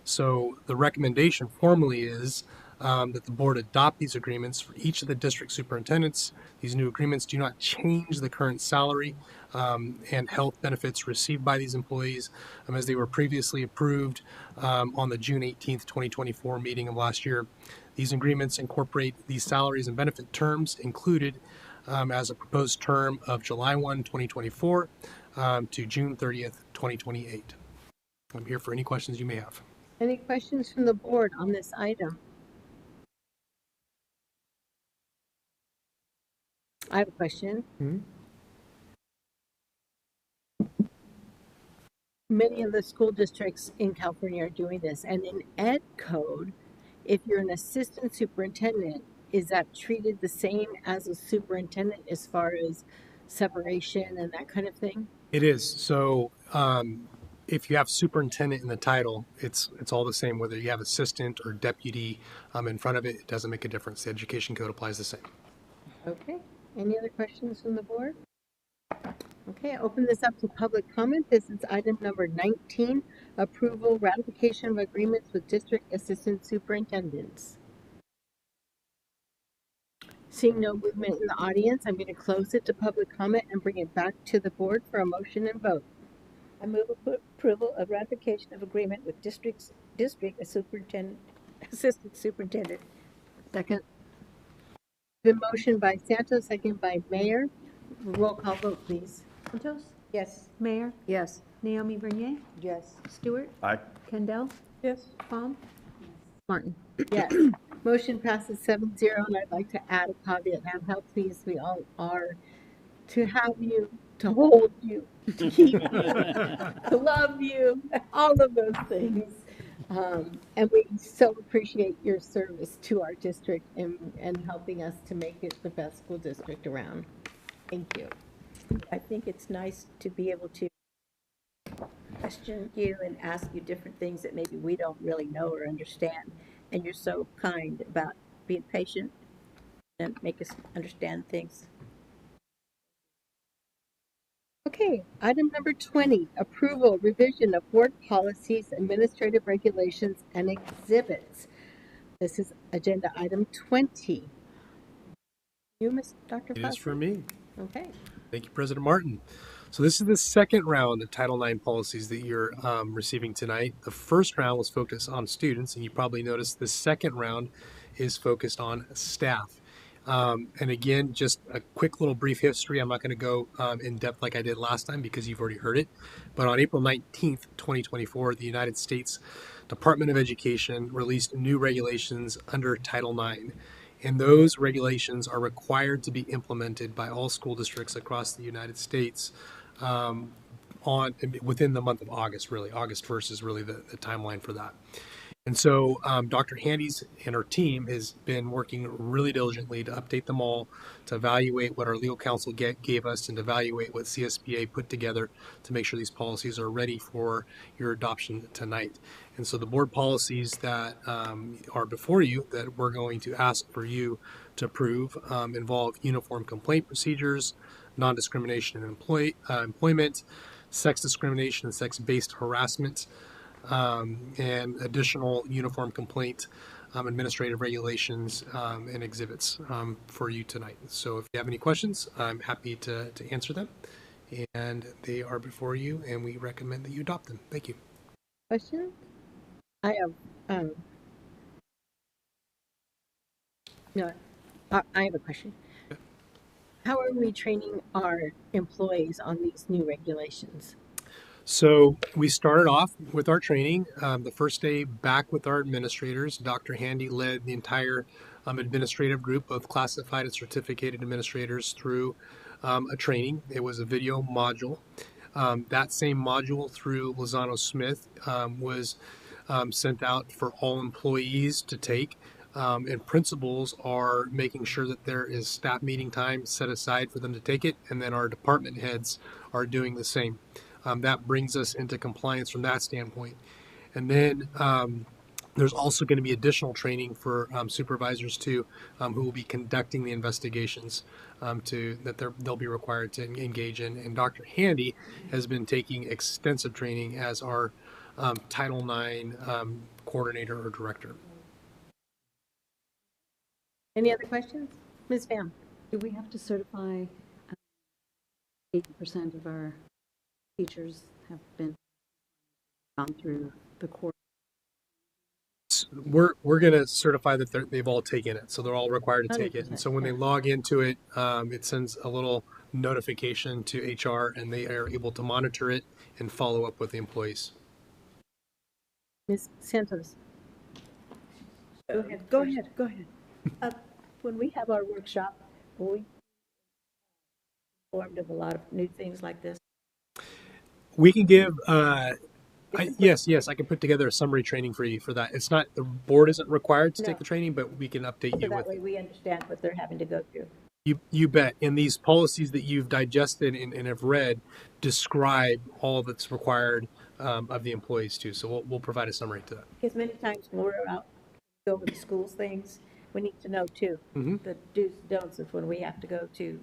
So the recommendation formally is that the board adopt these agreements for each of the district superintendents. These new agreements do not change the current salary and health benefits received by these employees as they were previously approved on the June 18th, 2024 meeting of last year. These agreements incorporate these salaries and benefit terms included as a proposed term of July 1, 2024 to June 30th, 2028. I'm here for any questions you may have. Any questions from the board on this item? I have a question. Many of the school districts in California are doing this, and in Ed Code, if you're an assistant superintendent, is that treated the same as a superintendent as far as separation and that kind of thing? It is. So if you have superintendent in the title, it's all the same, whether you have assistant or deputy in front of it, it doesn't make a difference. The education code applies the same. Okay. Any other questions from the board? Okay, I open this up to public comment. This is item number 19, approval, ratification of agreements with district assistant superintendents. Seeing no movement in the audience, I'm going to close it to public comment and bring it back to the board for a motion and vote. I move approval of ratification of agreement with district superintendent, assistant superintendent. Second. The motion by Santos, second by Mayor. Roll call vote, please. Santos, Yes. Mayor, Yes. Naomi Bernier, Yes. Stewart, Aye. Kendall, Yes. Pham, Martin. Yes. Motion passes 7-0, and I'd like to add a caveat now how pleased we all are to have you, to hold you, to keep you, to love you, all of those things. And we so appreciate your service to our district and helping us to make it the best school district around. Thank you. I think it's nice to be able to question you and ask you different things that maybe we don't really know or understand. And you're so kind about being patient and make us understand things. Okay, item number 20, approval, revision of board policies, administrative regulations, and exhibits. This is agenda item 20. You, Ms. Dr. It is Fawcett? for me. Okay. Thank you, President Martin. So this is the second round of Title IX policies that you're receiving tonight. The first round was focused on students, and you probably noticed the second round is focused on staff. And again, just a quick little brief history. I'm not going to go in depth like I did last time because you've already heard it. But on April 19th, 2024, the United States Department of Education released new regulations under Title IX. And those regulations are required to be implemented by all school districts across the United States within the month of August, really. August 1st is really the timeline for that. And so Dr. Handes and her team has been working really diligently to update them all, to evaluate what our legal counsel gave us, and to evaluate what CSBA put together to make sure these policies are ready for your adoption tonight. And so the board policies that are before you that we're going to ask for you to approve involve uniform complaint procedures, non-discrimination in employment, sex discrimination and sex-based harassment, and additional uniform complaint administrative regulations and exhibits for you tonight. So if you have any questions, I'm happy to answer them. And they are before you, and we recommend that you adopt them. Thank you. Questions? I have, no, I have a question. How are we training our employees on these new regulations? So we started off with our training. The first day back with our administrators, Dr. Handy led the entire administrative group of classified and certificated administrators through a training. It was a video module. That same module through Lozano Smith was sent out for all employees to take. And principals are making sure that there is staff meeting time set aside for them to take it, and then our department heads are doing the same. That brings us into compliance from that standpoint. And then there's also going to be additional training for supervisors too, who will be conducting the investigations they'll be required to engage in. And Dr. Handy has been taking extensive training as our Title IX coordinator or director. Any other questions? Ms. Pham? Do we have to certify 80% of our teachers have gone through the course? We're going to certify that they've all taken it, so they're all required to take it. And so when they log into it, it sends a little notification to HR, and they are able to monitor it and follow up with the employees. Ms. Santos? Go ahead. When we have our workshop, will we informed of a lot of new things like this? We can give, yes, I can put together a summary training for you for that. It's not, the board isn't required to take the training, but we can update So you that with. way we understand what they're having to go through. You bet. And these policies that you've digested and have read describe all that's required of the employees too. So we'll provide a summary to that. Because many times when we're out, go over the schools things, we need to know too, the do's and don'ts of when we have to go to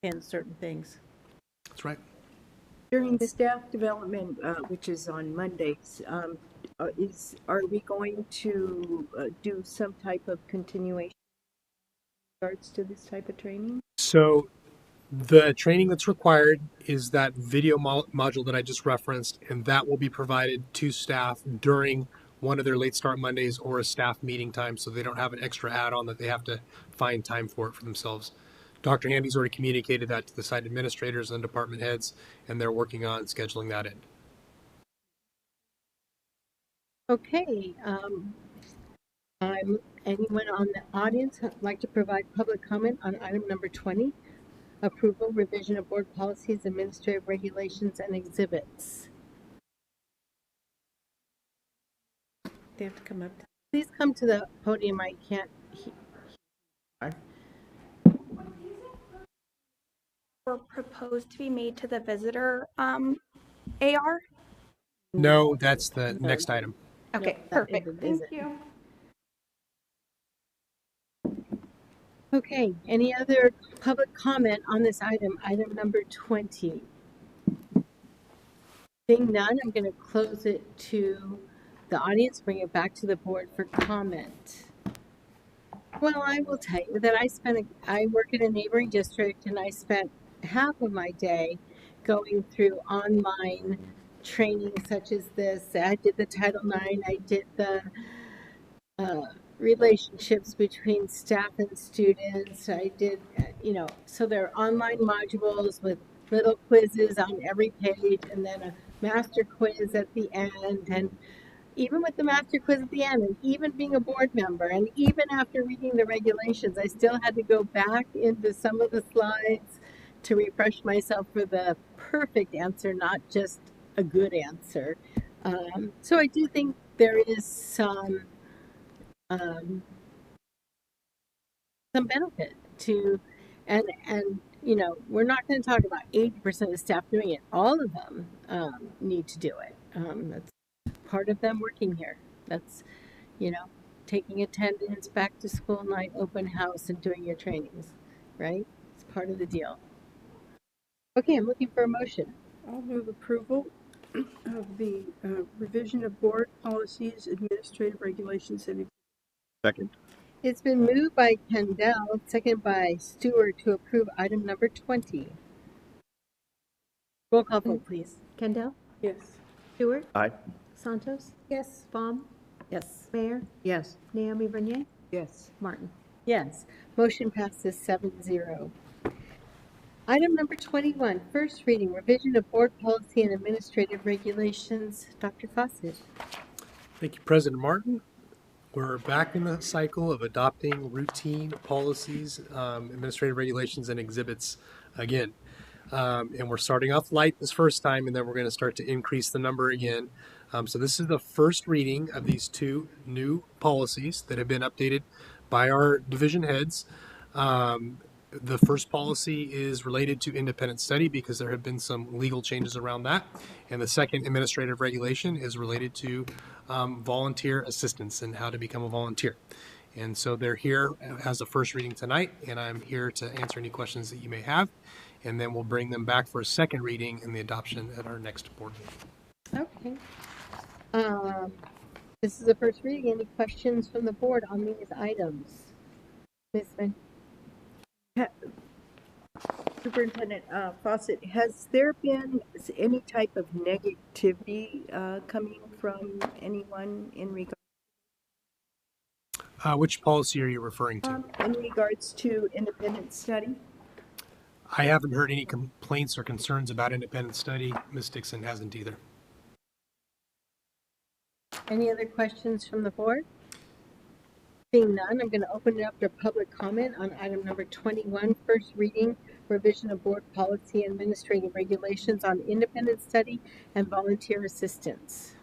in certain things. That's right. During the staff development, which is on Mondays, are we going to do some type of continuation in regards to this type of training? So the training that's required is that video module that I just referenced, and that will be provided to staff during one of their late start Mondays or a staff meeting time, so they don't have an extra add-on that they have to find time for it for themselves. Dr. Handy's already communicated that to the site administrators and department heads, and they're working on scheduling that in. Okay. Anyone on the audience would like to provide public comment on item number 20, approval, revision of board policies, administrative regulations, and exhibits? They have to come up. Please come to the podium. I can't hear. Were proposed to be made to the visitor AR? No, that's the next item. Okay, perfect. Thank you. Okay, any other public comment on this item, item number 20? Seeing none, I'm going to close it to the audience, bring it back to the board for comment. Well, I will tell you that I work in a neighboring district, and I spent half of my day going through online training such as this. I did the Title IX, I did the relationships between staff and students. I did, so there are online modules with little quizzes on every page, and then a master quiz at the end. And even with the master quiz at the end, and even being a board member, and even after reading the regulations, I still had to go back into some of the slides to refresh myself for the perfect answer, not just a good answer. So I do think there is some benefit to, and we're not going to talk about 80% of the staff doing it. All of them need to do it. That's part of them working here. That's, taking attendance, back to school night, open house, and doing your trainings, right? It's part of the deal. Okay, I'm looking for a motion. I'll move approval. of the revision of board policies, administrative regulations, and Second. It's been moved by Kendall, second by Stewart to approve item number 20. Roll call vote, please. Kendall? yes. Stewart? Aye. Santos? Yes. Baum? Yes. Mayor? Yes. Naomi Bernier? Yes. Martin? Yes. Motion passes 7-0. Item number 21, first reading, revision of board policy and administrative regulations. Dr. Fawcett. Thank you, President Martin. We're back in the cycle of adopting routine policies, administrative regulations, and exhibits again. And we're starting off light this first time, and then we're going to start to increase the number again. So this is the first reading of these two new policies that have been updated by our division heads. The first policy is related to independent study because there have been some legal changes around that. And the second administrative regulation is related to volunteer assistance and how to become a volunteer. And so they're here as a first reading tonight, and I'm here to answer any questions that you may have. And then we'll bring them back for a second reading and the adoption at our next board meeting. Okay. This is the first reading. Any questions from the board on these items? Ms. Van- Superintendent Fawcett, has there been any type of negativity coming from anyone in regard Which policy are you referring to? in regards to independent study? I haven't heard any complaints or concerns about independent study. Ms. Dixon hasn't either. Any other questions from the board? Seeing none, I'm going to open it up to public comment on item number 21, first reading, revision of board policy and administrative regulations on independent study and volunteer assistance.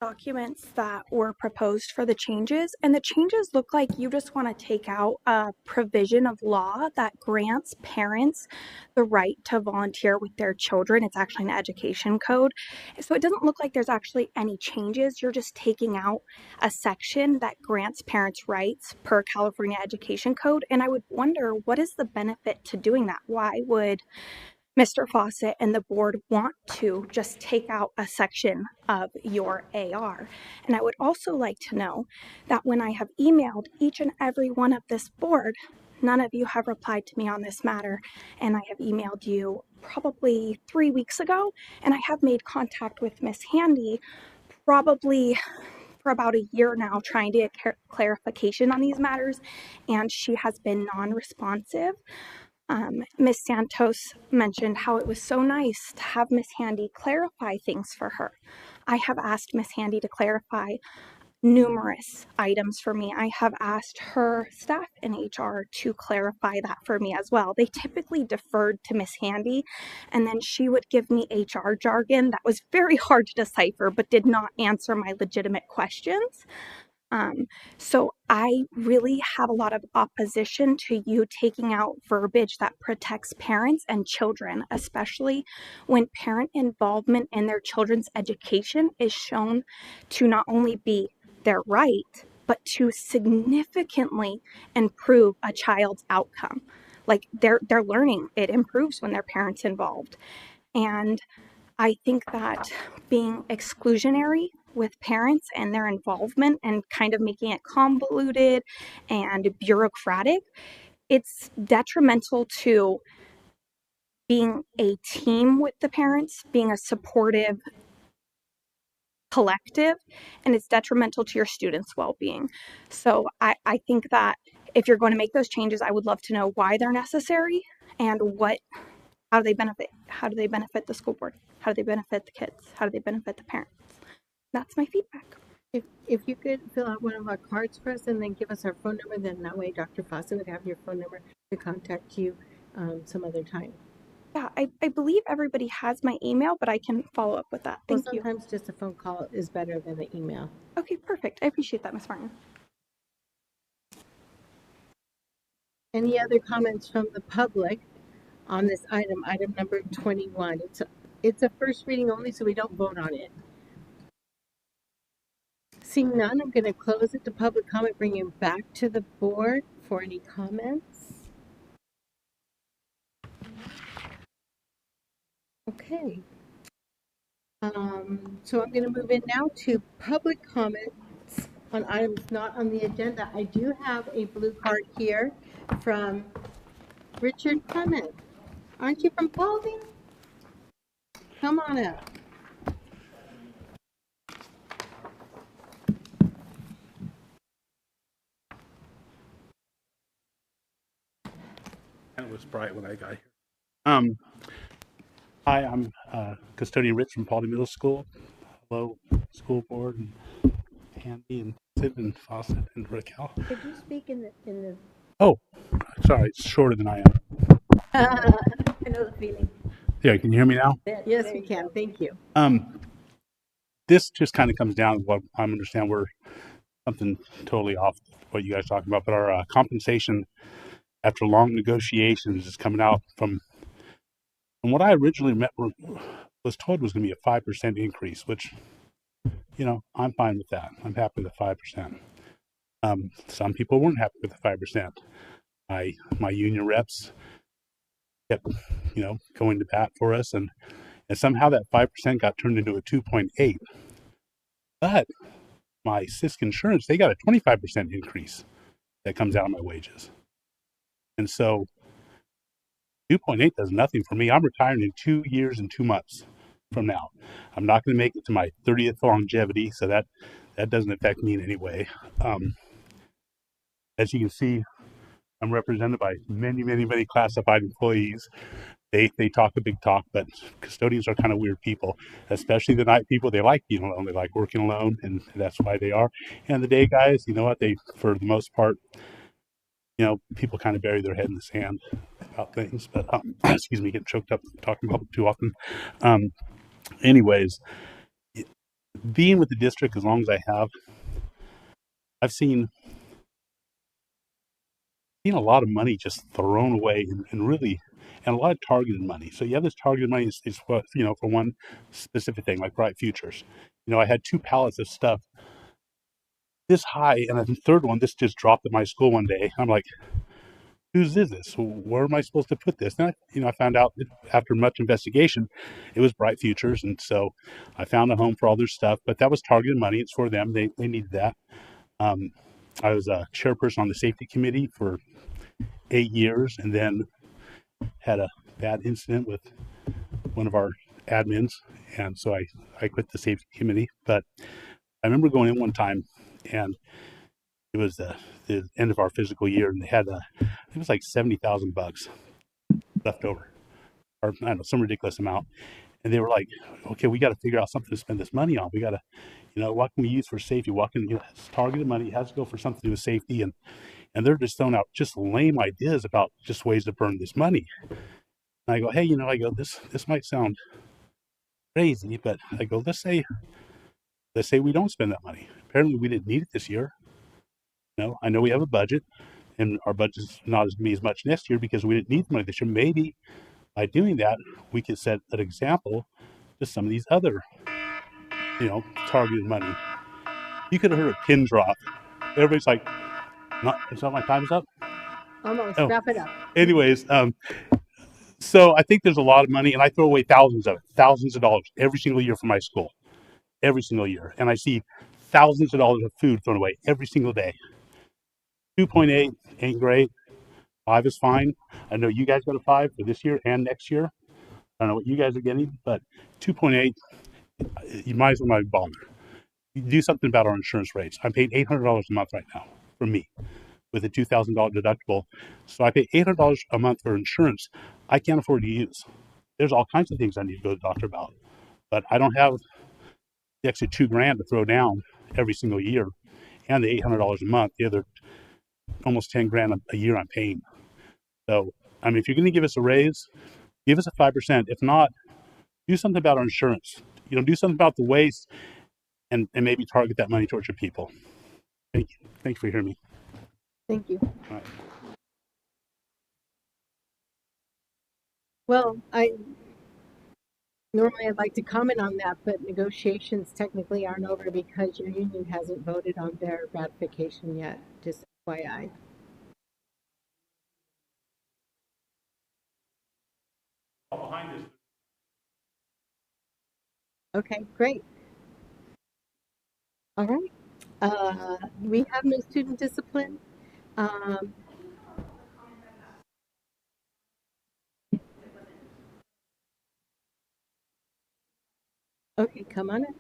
Documents that were proposed for the changes, and the changes look like you just want to take out a provision of law that grants parents the right to volunteer with their children. It's actually an education code, so it doesn't look like there's actually any changes. You're just taking out a section that grants parents rights per California education code, and I would wonder, what is the benefit to doing that? Why would Mr. Fawcett and the board want to just take out a section of your AR? And I would also like to know that when I have emailed each and every one of this board, none of you have replied to me on this matter, and I have emailed you probably 3 weeks ago, and I have made contact with Miss Handy probably for about a year now trying to get clarification on these matters, and she has been non-responsive. Ms. Santos mentioned how it was so nice to have Miss Handy clarify things for her. I have asked Miss Handy to clarify numerous items for me. I have asked her staff in HR to clarify that for me as well. They typically deferred to Miss Handy, and then she would give me HR jargon that was very hard to decipher but did not answer my legitimate questions. So I really have a lot of opposition to you taking out verbiage that protects parents and children, especially when parent involvement in their children's education is shown to not only be their right, but to significantly improve a child's outcome. Like their learning, it improves when their parents involved. And I think that being exclusionary with parents and their involvement and kind of making it convoluted and bureaucratic, it's detrimental to being a team with the parents, being a supportive collective, and it's detrimental to your students' well-being. So I think that if you're going to make those changes, I would love to know why they're necessary and how do they benefit the school board? How do they benefit the kids? How do they benefit the parents? That's my feedback. If you could fill out one of our cards for us and then give us our phone number, then that way Dr. Fawcett would have your phone number to contact you some other time. Yeah, I believe everybody has my email, but I can follow up with that. Thank you. Sometimes just a phone call is better than an email. Okay, perfect. I appreciate that, Ms. Martin. Any other comments from the public on this item number 21? It's a first reading only, so we don't vote on it. Seeing none, I'm going to close it to public comment, bring you back to the board for any comments. Okay. So I'm going to move in now to public comments on items not on the agenda. I do have a blue card here from Richard Clement. Aren't you from Paulding? Come on up. And it was bright when I got here. Hi, I'm custodian Rich from Paulding Middle School. Hello, school board, and Andy, and Sid, and Fawcett, and Raquel. Could you speak in the? Oh, sorry, it's shorter than I am. I know the feeling. Yeah, can you hear me now? Yes, we can. Thank you. This just kind of comes down to what I understand we're something totally off what you guys are talking about, but our compensation after long negotiations is coming out from what I originally was told was going to be a 5% increase, which, you know, I'm fine with that. I'm happy with the 5%. Some people weren't happy with the 5%. My union reps kept, you know, going to bat for us, and somehow that 5% got turned into a 2.8. But my CISC insurance, they got a 25% increase that comes out of my wages. And so 2.8 does nothing for me. I'm retiring in 2 years and 2 months from now. I'm not going to make it to my 30th longevity, so that doesn't affect me in any way. As you can see, I'm represented by many classified employees. They talk a big talk, but custodians are kind of weird people, especially the night people. They like being alone. They like working alone, and that's why they are. And the day guys, you know what? They, for the most part, you know, people kind of bury their head in the sand about things. But excuse me, getting choked up talking about it too often. Anyways, being with the district as long as I have, I've seen a lot of money just thrown away and really, and a lot of targeted money. So you have this targeted money is what, you know, for one specific thing, like Bright Futures. You know, I had 2 pallets of stuff this high, and the third one, this just dropped at my school one day. I'm like, whose is this? Where am I supposed to put this? And I found out that after much investigation, it was Bright Futures. And so I found a home for all their stuff, but that was targeted money. It's for them. They needed that. I was a chairperson on the safety committee for 8 years, and then had a bad incident with one of our admins. And so I quit the safety committee. But I remember going in one time, and it was the end of our physical year, and they had it was like $70,000 left over, or I don't know, some ridiculous amount. And they were like, okay, we got to figure out something to spend this money on. We got to, you know, what can we use for safety? What can, you know, it's targeted money. It has to go for something to do with safety. And they're just throwing out just lame ideas about just ways to burn this money. And I go, hey, you know, this might sound crazy, but I go, let's say we don't spend that money. Apparently we didn't need it this year. You know, I know we have a budget, and our budget's not going to be as much next year because we didn't need the money this year. Maybe by doing that, we could set an example to some of these other, you know, targeted money. You could have heard a pin drop. Everybody's like, it's not my time's up? Almost. Oh. Wrap it up. Anyways, so I think there's a lot of money, and I throw away thousands of dollars every single year from my school, every single year. And I see thousands of dollars of food thrown away every single day. 2.8 ain't great. 5 is fine. I know you guys got a 5 for this year and next year. I don't know what you guys are getting, but 2.8, you might as well not bother. You do something about our insurance rates. I'm paying $800 a month right now for me with a $2,000 deductible. So I pay $800 a month for insurance I can't afford to use. There's all kinds of things I need to go to the doctor about, but I don't have the extra $2,000 to throw down every single year, and the $800 a month, the other almost $10,000 a year I'm paying. So, I mean, if you're going to give us a raise, give us a 5%. If not, do something about our insurance. You know, do something about the waste, and maybe target that money towards your people. Thank you. Thanks for hearing me. Thank you. All right. Well, Normally, I'd like to comment on that, but negotiations technically aren't over because your union hasn't voted on their ratification yet, just FYI. Okay, great. All right. We have no student discipline. Okay, come on in.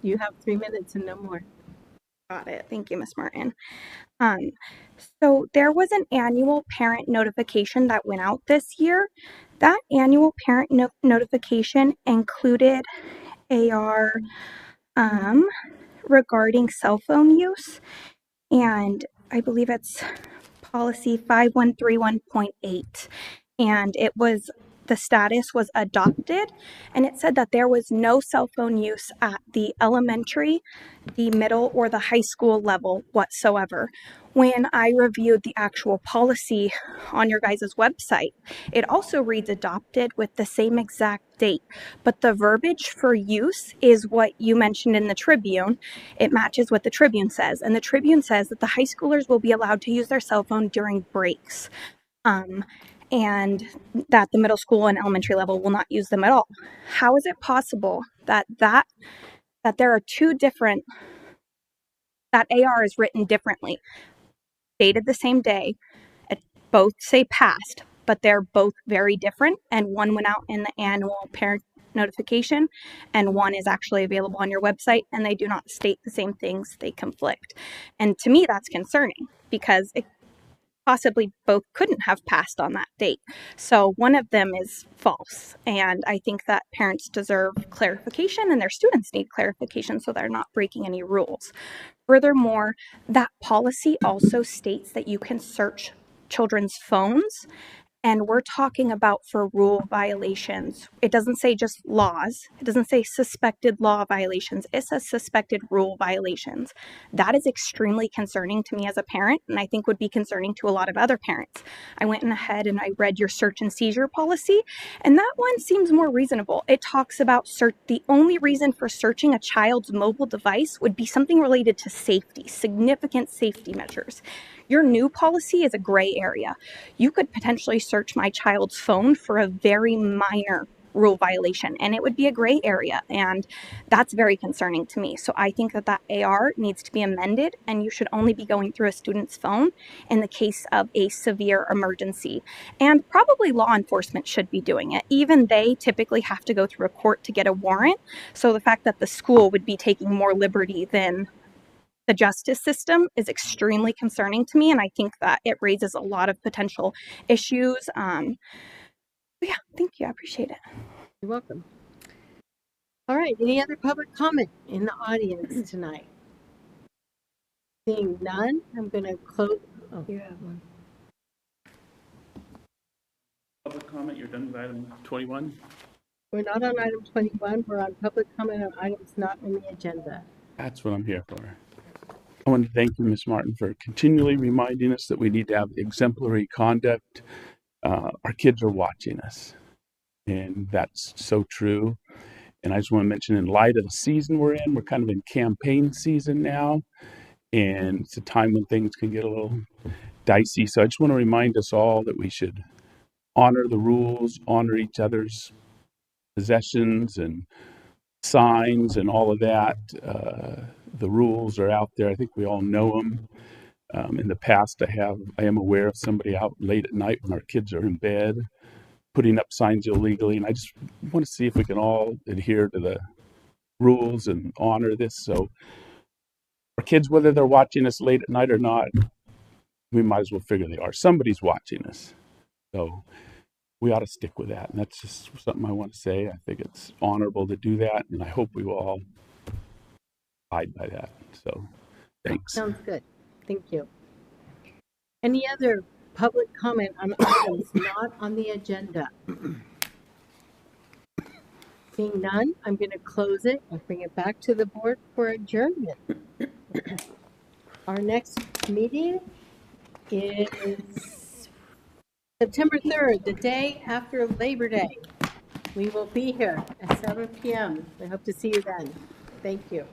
You have 3 minutes and no more. Got it. Thank you, Miss Martin. So there was an annual parent notification that went out this year. That annual parent notification included AR regarding cell phone use, and I believe it's policy 5131.8, and the status was adopted, and it said that there was no cell phone use at the elementary, the middle, or the high school level whatsoever. When I reviewed the actual policy on your guys' website, it also reads adopted with the same exact date, but the verbiage for use is what you mentioned in the Tribune. It matches what the Tribune says, and the Tribune says that the high schoolers will be allowed to use their cell phone during breaks. And that the middle school and elementary level will not use them at all. How is it possible that there are two different, that AR is written differently, dated the same day, both say passed, but they're both very different, and one went out in the annual parent notification, and one is actually available on your website, and they do not state the same things, they conflict. And to me, that's concerning, because it possibly both couldn't have passed on that date. So one of them is false. And I think that parents deserve clarification and their students need clarification so they're not breaking any rules. Furthermore, that policy also states that you can search children's phones, and we're talking about for rule violations. It doesn't say just laws. It doesn't say suspected law violations. It says suspected rule violations. That is extremely concerning to me as a parent, and I think would be concerning to a lot of other parents. I went ahead and I read your search and seizure policy, and that one seems more reasonable. It talks about the only reason for searching a child's mobile device would be something related to safety, significant safety measures. Your new policy is a gray area. You could potentially search my child's phone for a very minor rule violation, and it would be a gray area, and that's very concerning to me. So I think that AR needs to be amended, and you should only be going through a student's phone in the case of a severe emergency. And probably law enforcement should be doing it. Even they typically have to go through a court to get a warrant. So the fact that the school would be taking more liberty than the justice system is extremely concerning to me, and I think that it raises a lot of potential issues. Yeah, thank you. I appreciate it. You're welcome. All right, any other public comment in the audience tonight? Seeing none, I'm going to close. Oh, you have one. Public comment, you're done with item 21? We're not on item 21. We're on public comment on items not on the agenda. That's what I'm here for. I want to thank you, Ms. Martin, for continually reminding us that we need to have exemplary conduct. Our kids are watching us, and that's so true. And I just want to mention, in light of the season we're in, we're kind of in campaign season now, and it's a time when things can get a little dicey. So I just want to remind us all that we should honor the rules, honor each other's possessions and signs and all of that. The rules are out there. I think we all know them. In the past, I am aware of somebody out late at night when our kids are in bed, putting up signs illegally. And I just want to see if we can all adhere to the rules and honor this. So our kids, whether they're watching us late at night or not, we might as well figure they are. Somebody's watching us. So we ought to stick with that. And that's just something I want to say. I think it's honorable to do that. And I hope we will all abide by that. So thanks. Sounds good. Thank you. Any other public comment on items not on the agenda? Seeing none, I'm going to close it and bring it back to the board for adjournment. Our next meeting is September 3rd, the day after Labor Day. We will be here at 7 p.m. I hope to see you then. Thank you.